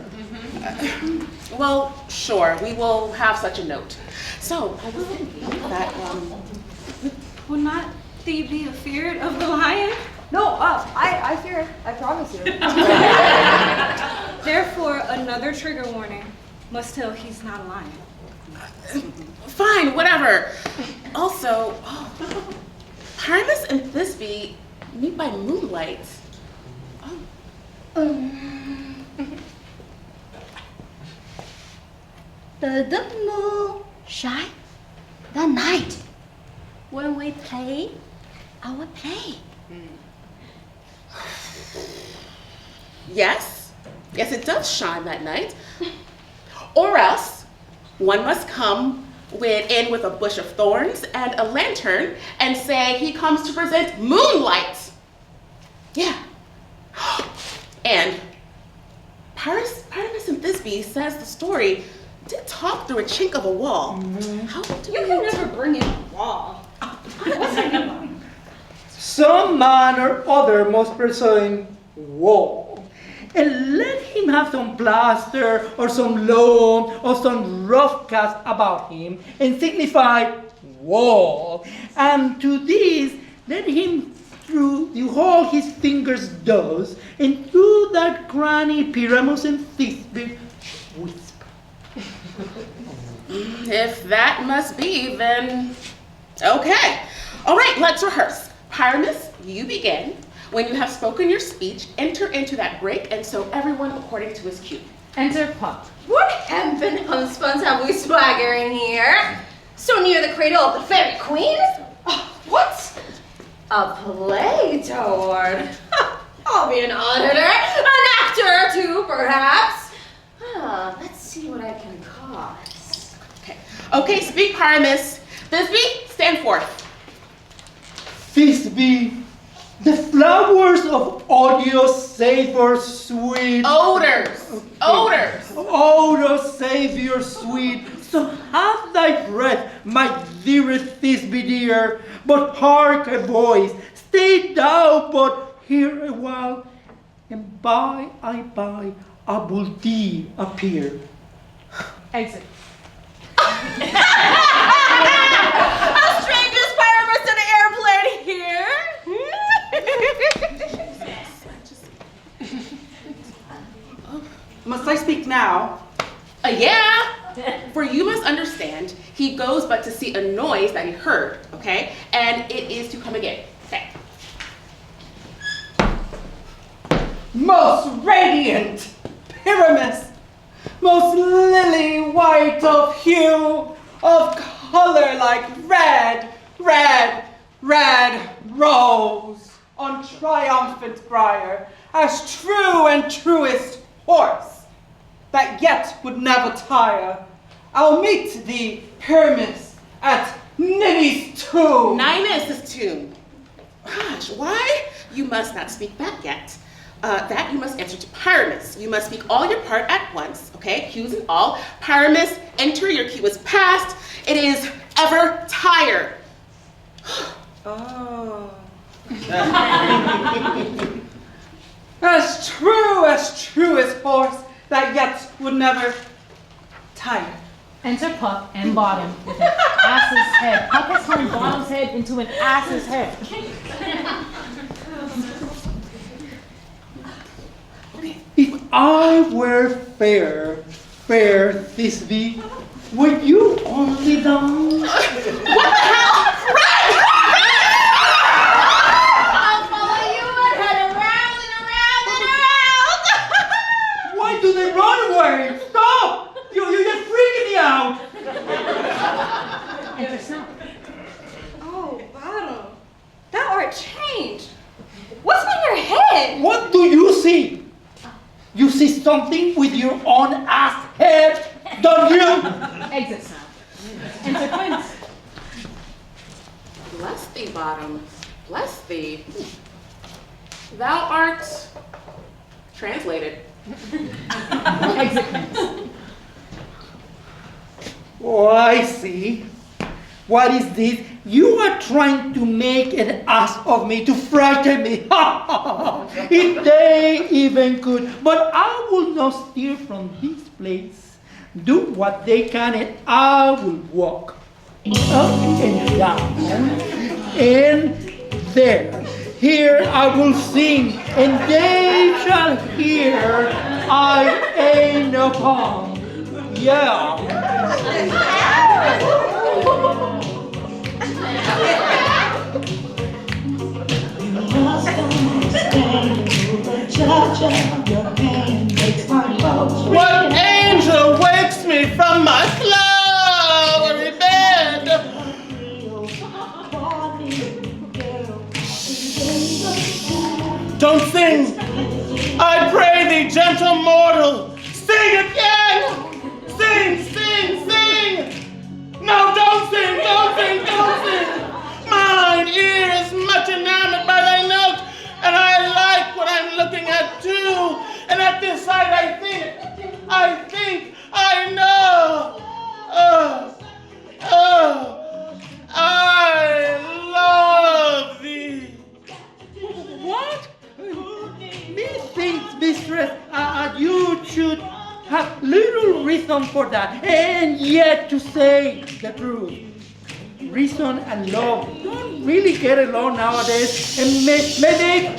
Well, sure, we will have such a note. So, I was thinking that, Will not thee be afeared of the lion? No, I fear it. I promise you. Therefore, another trigger warning. Must tell he's not a lion. fine, whatever. Also, Pyramus and Thisbe meet by moonlight. The moon shine the night when we play our play. Yes, it does shine that night. Or else, one must come in with a bush of thorns and a lantern and say he comes to present moonlight. Yeah. And Pyramus and Thisbe says the story did talk through a chink of a wall. How do You can never bring in a wall. Some man or other must present wall. And let him have some plaster or some loam or some rough cast about him and signify wall. And to this, let him through all his fingers does, and through that cranny Pyramus and Thisbe whisper. If that must be, then okay. All right, let's rehearse. Pyramus, you begin. When you have spoken your speech, enter into that break and so everyone according to his cue. Enter Pup. What hempen homspuns have we swaggering here? So near the cradle of the fairy queen? Oh, what? A play toward? I'll be an auditor, an actor or two, perhaps. Let's see what I can cause. Okay, speak Pyramus. Thisbe, stand forth. Thisbe, the flowers of audio savor sweet. Odors. Odors savor sweet. So have thy breath, my dearest Thisbe dear. But hark a voice, stay thou but here a while, and by I will thee appear. Exit. A stranger's Pyramus in an airplane here. Must I speak now? Yeah. For you must understand, he goes but to see a noise that he heard, okay? And it is to come again. Okay. Most radiant Pyramus, most lily white of hue, of color like red rose on triumphant briar, as true and truest horse that yet would never tire. I'll meet thee, Pyramus, at Ninny's tomb. Ninus' tomb. Gosh, why? You must not speak back yet. That you must answer to Pyramus. You must speak all your part at once, okay? Cues and all. Pyramus, enter, your cue is past. It is ever tire. Oh. As true as horse that yet would never tire. Enter Pup and Bottom with an ass's head. Pup has turned Bottom's head into an ass's head. If I were fair Thisbe, would you only down? What the hell? I'll follow you and head around and around and around. Why do they run away? Stop! You're just freaking me out! Enter Snow. Oh, Bottom, thou art changed. What's on your head? What do you see? You see something with your own ass head, don't you? Exit Snow. Enter Quince. Bless thee, Bottom. Bless thee. Thou art Translated. Oh, I see. What is this? You are trying to make an ass of me to frighten me. If they even could. But I will not steal from this place. Do what they can and I will walk up and down and there. Here I will sing and they shall hear I ain't no punk. Yeah. What angel wakes me from my flowery bed? Don't sing, I pray thee, gentle mortal. Sing again! Sing, sing, sing! No, don't sing, don't sing, don't sing! Mine ear is much enamored by thy note, and I like what I'm looking at too. And at this sight I think, I know. I love thee. What? Methinks, mistress, you should have little reason for that, and yet to say the truth. Reason and love don't really get along nowadays, and maybe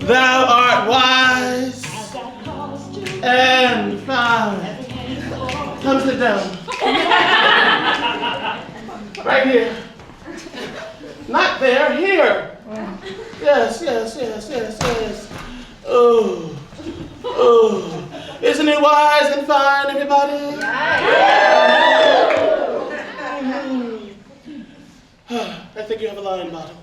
Thou art wise and fine. Come sit down. Right here. Not there, here. Yes. Oh. Isn't it wise and fine, everybody? I think you have a lion bottom.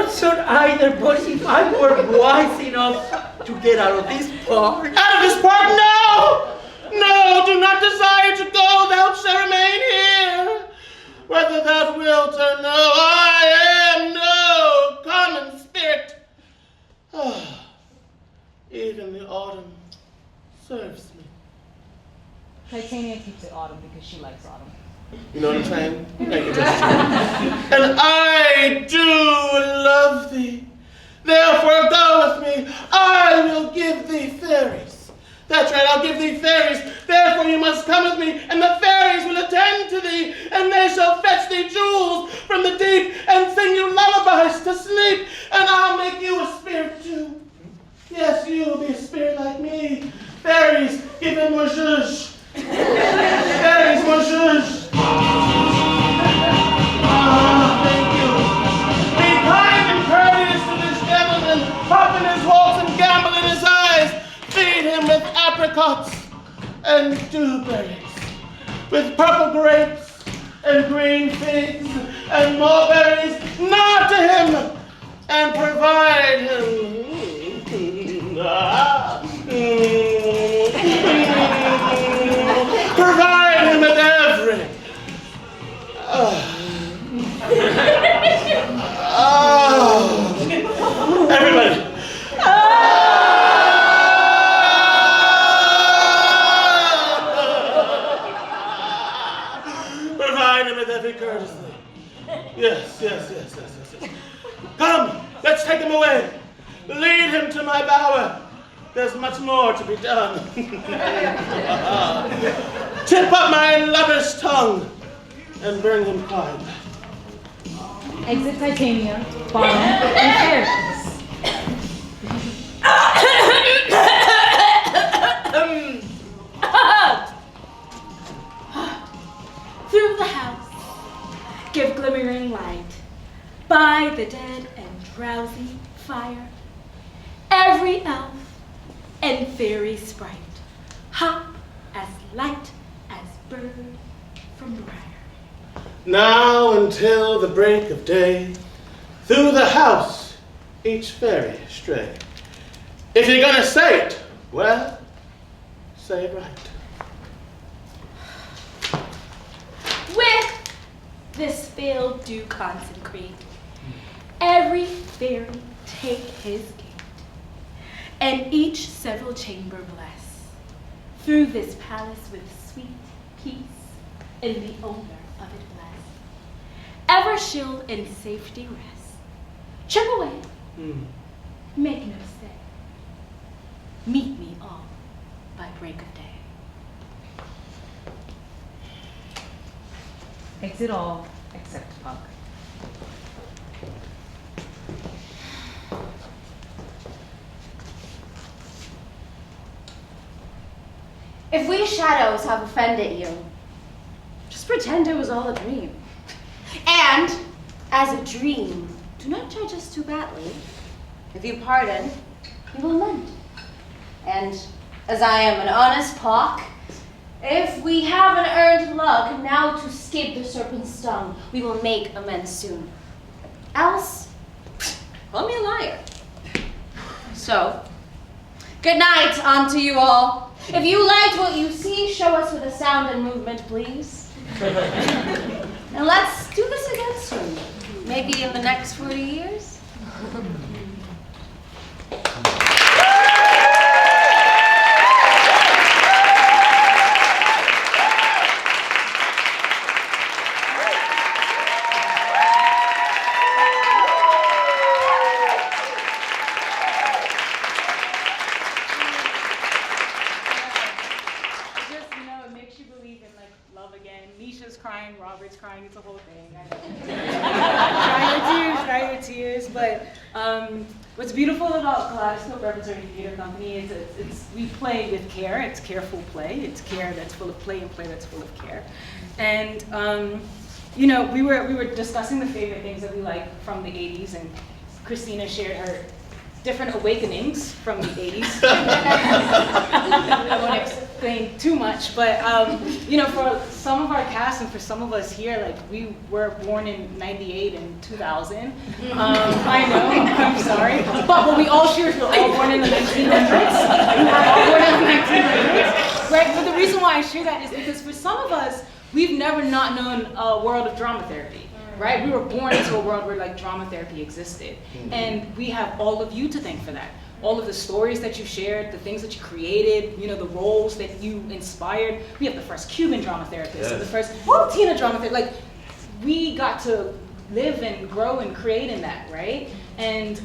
not so either, but if I were wise enough to get out of this park. Out of this park? No! No, do not desire to go, thou shalt remain here. Whether thou wilt or no, I am no common spirit. Even the autumn serves me. Titania keeps it autumn because she likes autumn. You know what I'm saying? Thank you, and I do love thee. Therefore go with me. I will give thee fairies. That's right, I'll give thee fairies. Therefore you must come with me, and the fairies will attend to thee, and they shall fetch thee jewels from the deep, and sing you lullabies to sleep, and I'll make you a spirit too. Yes, you will be a spirit like me. Fairies, give him more zhuzh. Fairies, more zhuzh. Thank you. Be kind and courteous to this gentleman. Pop in his holes and gamble in his eyes. Feed him with apricots and dewberries, with purple grapes and green figs and mulberries. Nod to him and provide him. Provide him with every. Everybody. Provide him with every courtesy. Yes. Come, let's take him away. Lead him to my bower. There's much more to be done. Tip up my lover's tongue and bring him quietly. Exit Titania, bottom, and fairies. Through the house, give glimmering light, by the dead and drowsy fire. Every elf and fairy sprite hop as light as bird from briar. Now until the break of day, through the house each fairy stray. If you're gonna say it, well, say it right. With this field do consecrate, every fairy take his gate, and each several chamber bless. Through this palace with sweet peace, and the owner of it bless. Ever she'll in safety rest. Chip away, make no stay. Meet me all by break of day. Exit all except Puck. If we shadows have offended you, just pretend it was all a dream. And, as a dream, do not judge us too badly. If you pardon, we will amend. And, as I am an honest Puck, if we haven't earned luck now to escape the serpent's stung, we will make amends soon. Else, call me a liar. So, good night unto you all. If you liked what you see, show us with a sound and movement, please. And let's do this again soon. Maybe in the next 40 years. Crying, Robert's crying, it's a whole thing. Cry your tears. But what's beautiful about Kaleidoscope Repertory Theater Company is we play with care. It's careful play. It's care that's full of play and play that's full of care. And you know, we were discussing the favorite things that we like from the 80s, and Christina shared her different awakenings from the 80s. I won't explain too much, but you know, for some of our cast and for some of us here, like we were born in '98 and 2000. I know, I'm sorry, but we all share, we're all born in the 1900s. We were all born in the 1900s, right? But the reason why I share that is because for some of us, we've never not known a world of drama therapy. Right? We were born into a world where like drama therapy existed. And we have all of you to thank for that. All of the stories that you shared, the things that you created, you know, the roles that you inspired. We have the first Cuban drama therapist, and the first Latina drama therapist. Like, we got to live and grow and create in that, right? And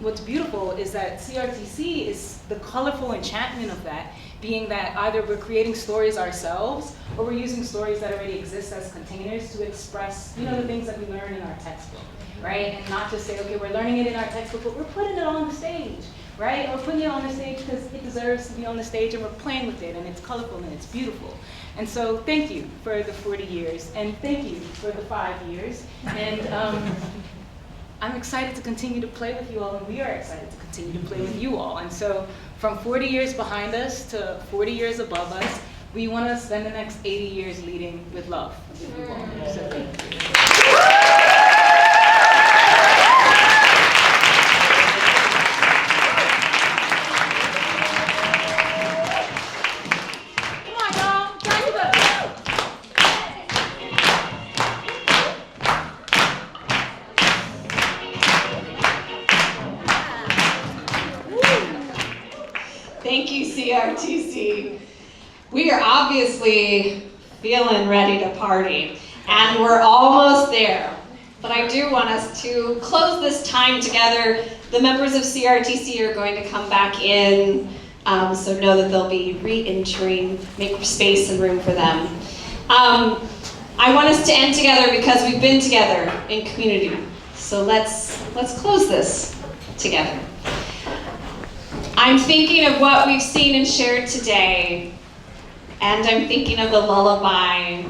what's beautiful is that CRTC is the colorful enchantment of that, being that either we're creating stories ourselves or we're using stories that already exist as containers to express, you know, the things that we learn in our textbook, right? And not just say, okay, we're learning it in our textbook, but we're putting it on the stage, right? We're putting it on the stage because it deserves to be on the stage, and we're playing with it, and it's colorful and it's beautiful. And so thank you for the 40 years, and thank you for the 5 years. And I'm excited to continue to play with you all, and we are excited to continue to play with you all. And so from 40 years behind us to 40 years above us, we want to spend the next 80 years leading with love with you all. So thank you. Thank you, CRTC. We are obviously feeling ready to party, and we're almost there. But I do want us to close this time together. The members of CRTC are going to come back in, so know that they'll be re-entering, make space and room for them. I want us to end together because we've been together in community. So let's close this together. I'm thinking of what we've seen and shared today, and I'm thinking of the lullaby,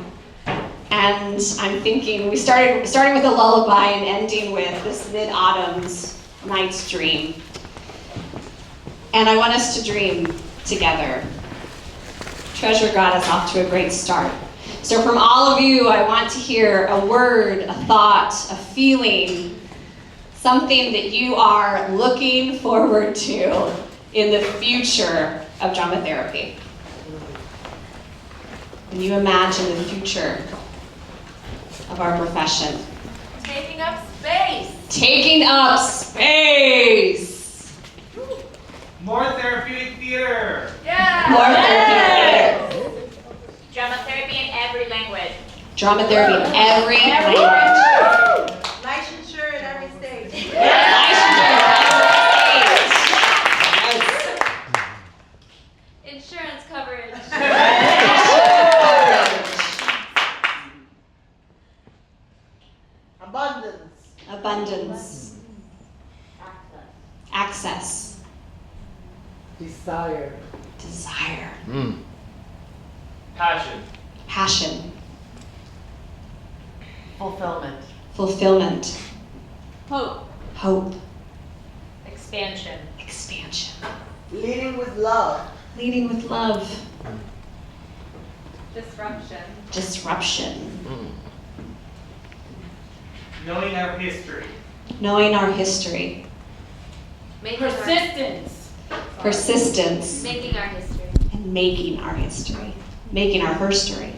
and I'm thinking, we starting with a lullaby and ending with this mid-autumn's night's dream. And I want us to dream together. Treasure got us off to a great start. So from all of you, I want to hear a word, a thought, a feeling, something that you are looking forward to in the future of drama therapy. Can you imagine the future of our profession? Taking up space. Taking up space. More therapeutic theater. Yeah. More therapeutic theater. Drama therapy in every language. Drama therapy in every language. Licensure in every state. Insurance coverage. Abundance. Abundance. Access. Desire. Desire. Passion. Passion. Fulfillment. Fulfillment. Hope. Hope. Expansion. Expansion. Leading with love. Leading with love. Disruption. Disruption. Knowing our history. Knowing our history. Persistence. Persistence. Making our history. And making our history. Making our herstory.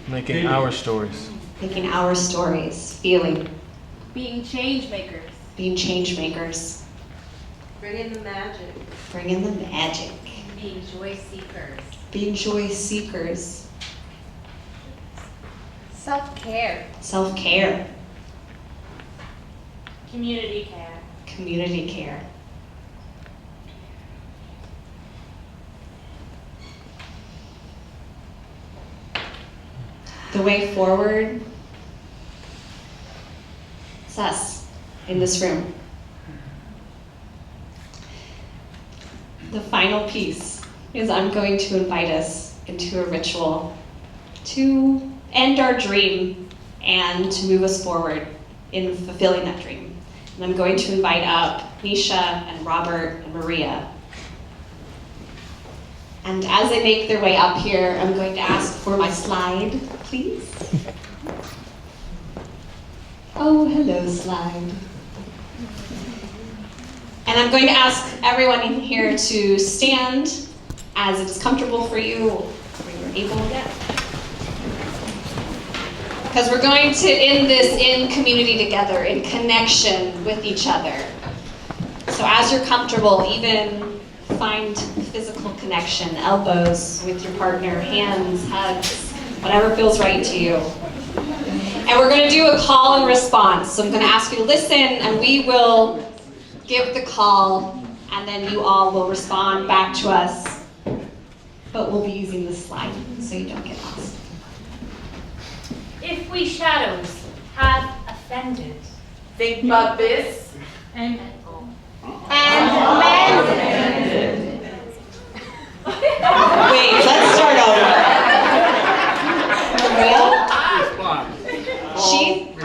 Making our stories. Making our stories. Feeling. Being change makers. Being change makers. Bringing the magic. Bringing the magic. Being joy seekers. Being joy seekers. Self-care. Self-care. Community care. Community care. The way forward is us in this room. The final piece is I'm going to invite us into a ritual to end our dream and to move us forward in fulfilling that dream. And I'm going to invite up Nisha and Robert and Maria. And as they make their way up here, I'm going to ask for my slide, please. Oh, hello, slide. And I'm going to ask everyone in here to stand as it is comfortable for you, when you're able to get. Because we're going to end this in community together, in connection with each other. So as you're comfortable, even find physical connection, elbows with your partner, hands, hugs, whatever feels right to you. And we're going to do a call and response. So I'm going to ask you to listen, and we will give the call, and then you all will respond back to us. But we'll be using this slide so you don't get lost. If we shadows have offended. Think about this. And Wait, let's start over. Maria? She? You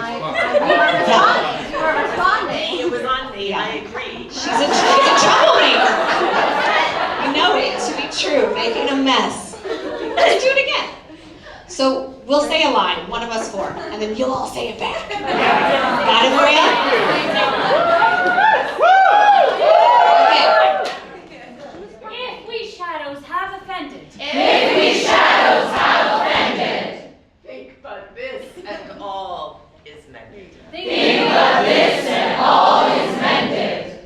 were responding. It was on me. I agree. She's a troublemaker. We know it to be true, making a mess. Let's do it again. So we'll say a line, one of us four, and then you'll all say it back. Got it, Maria? Okay. if we shadows have offended. If we shadows have offended. Think but this and all is mended. Think but this and all is mended.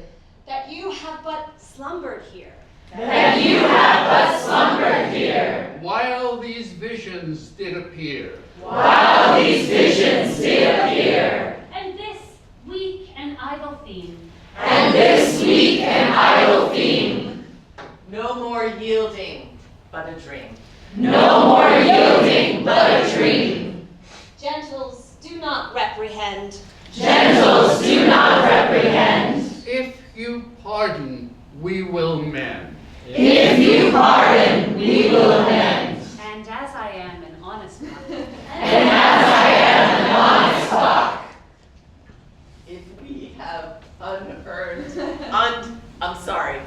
That you have but slumbered here. That you have but slumbered here. While these visions did appear. While these visions did appear. And this weak and idle theme. And this weak and idle theme. No more yielding, but a dream. No more yielding, but a dream. Gentles, do not reprehend. Gentles, do not reprehend. If you pardon, we will mend. If you pardon, we will amend. And as I am an honest one. And as I am an honest clock. If we have unearned, I'm sorry,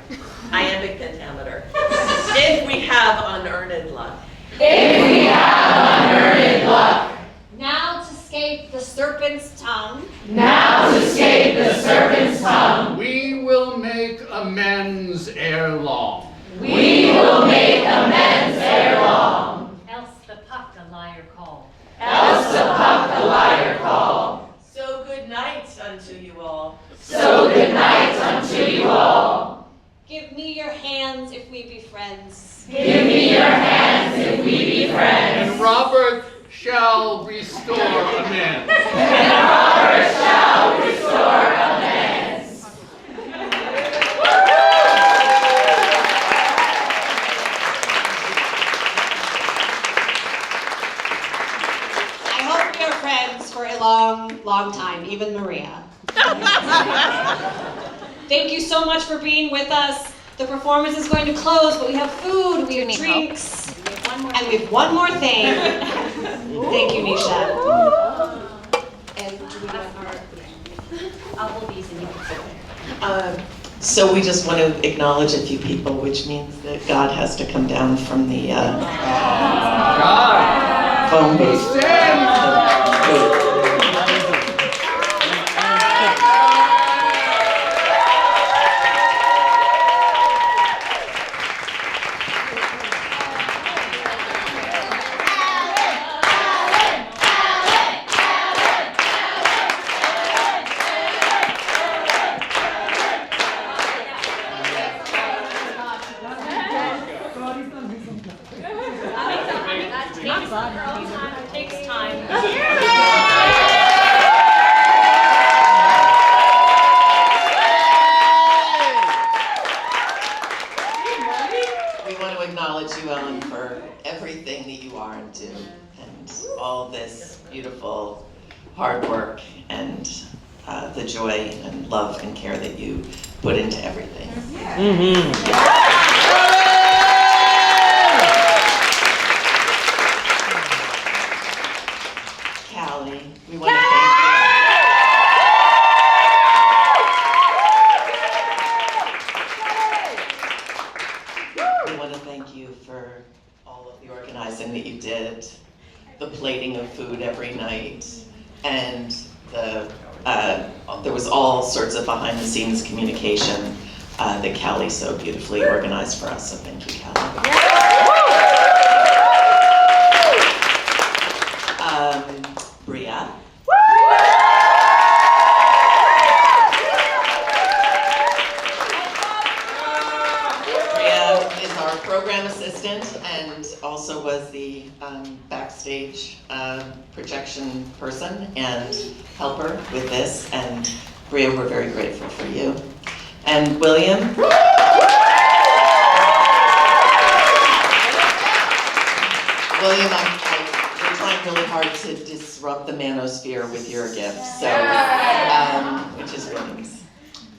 iambic pentameter. If we have unearned luck. If we have unearned luck. Now to escape the serpent's tongue. Now to escape the serpent's tongue. We will make amends ere long. We will make amends ere long. Else the puck a liar call. Else the puck the liar call. we be friends? Give me your hands if we be friends. And Robert shall restore amends. And Robert shall restore amends. I hope we are friends for a long, long time, even Maria. Thank you so much for being with us. The performance is going to close, but we have food, we have drinks, and we have one more thing. Thank you, Nisha. And do we want our... I'll hold these and you can sit there. So we just want to acknowledge a few people, which means that God has to come down from the phone booth. Takes time. We want to acknowledge you, Ellen, for everything that you are and do, and all this beautiful hard work and the joy and love and care that you put into everything. Callie, we want to thank you. We want to thank you for all of the organizing that you did, the plating of food every night, and there was all sorts of behind-the-scenes communication that Callie so beautifully organized for us. So thank you, Callie. Bria. Bria is our program assistant and also was the backstage projection person and helper with this. And Bria, we're very grateful for you. And William. William, we're trying really hard to disrupt the manosphere with your gifts, so, which is William's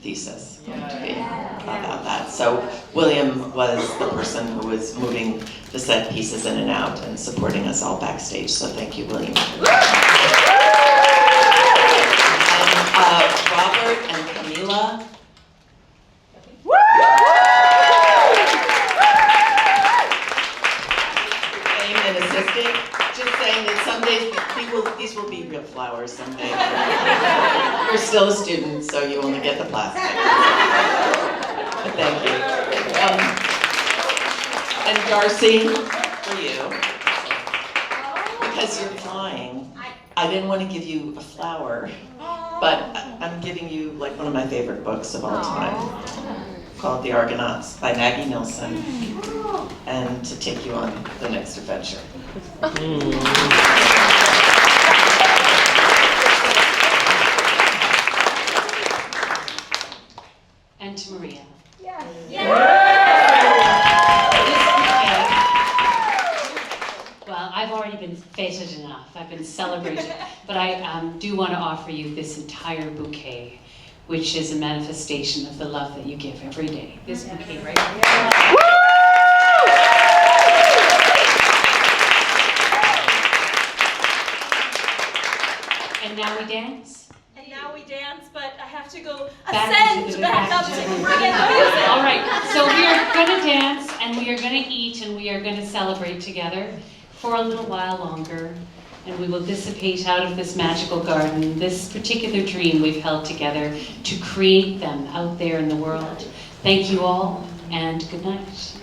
thesis going to be about that. So William was the person who was moving the set pieces in and out and supporting us all backstage, so thank you, William. And Robert and Camila. And assisting, just saying that some days these will be real flowers someday. You're still a student, so you only get the plastic. But thank you. And Darcy, for you, because you're flying, I didn't want to give you a flower, but I'm giving you like one of my favorite books of all time, called The Argonauts by Maggie Nilsson, and to take you on the next adventure. And to Maria. Well, I've already been feted enough. I've been celebrated. But I do want to offer you this entire bouquet, which is a manifestation of the love that you give every day. This bouquet right here. And now we dance? And now we dance, but I have to go Back ascend back up to bring in the music. All right, so we are going to dance, and we are going to eat, and we are going to celebrate together for a little while longer. And we will dissipate out of this magical garden, this particular dream we've held together to create them out there in the world. Thank you all, and good night.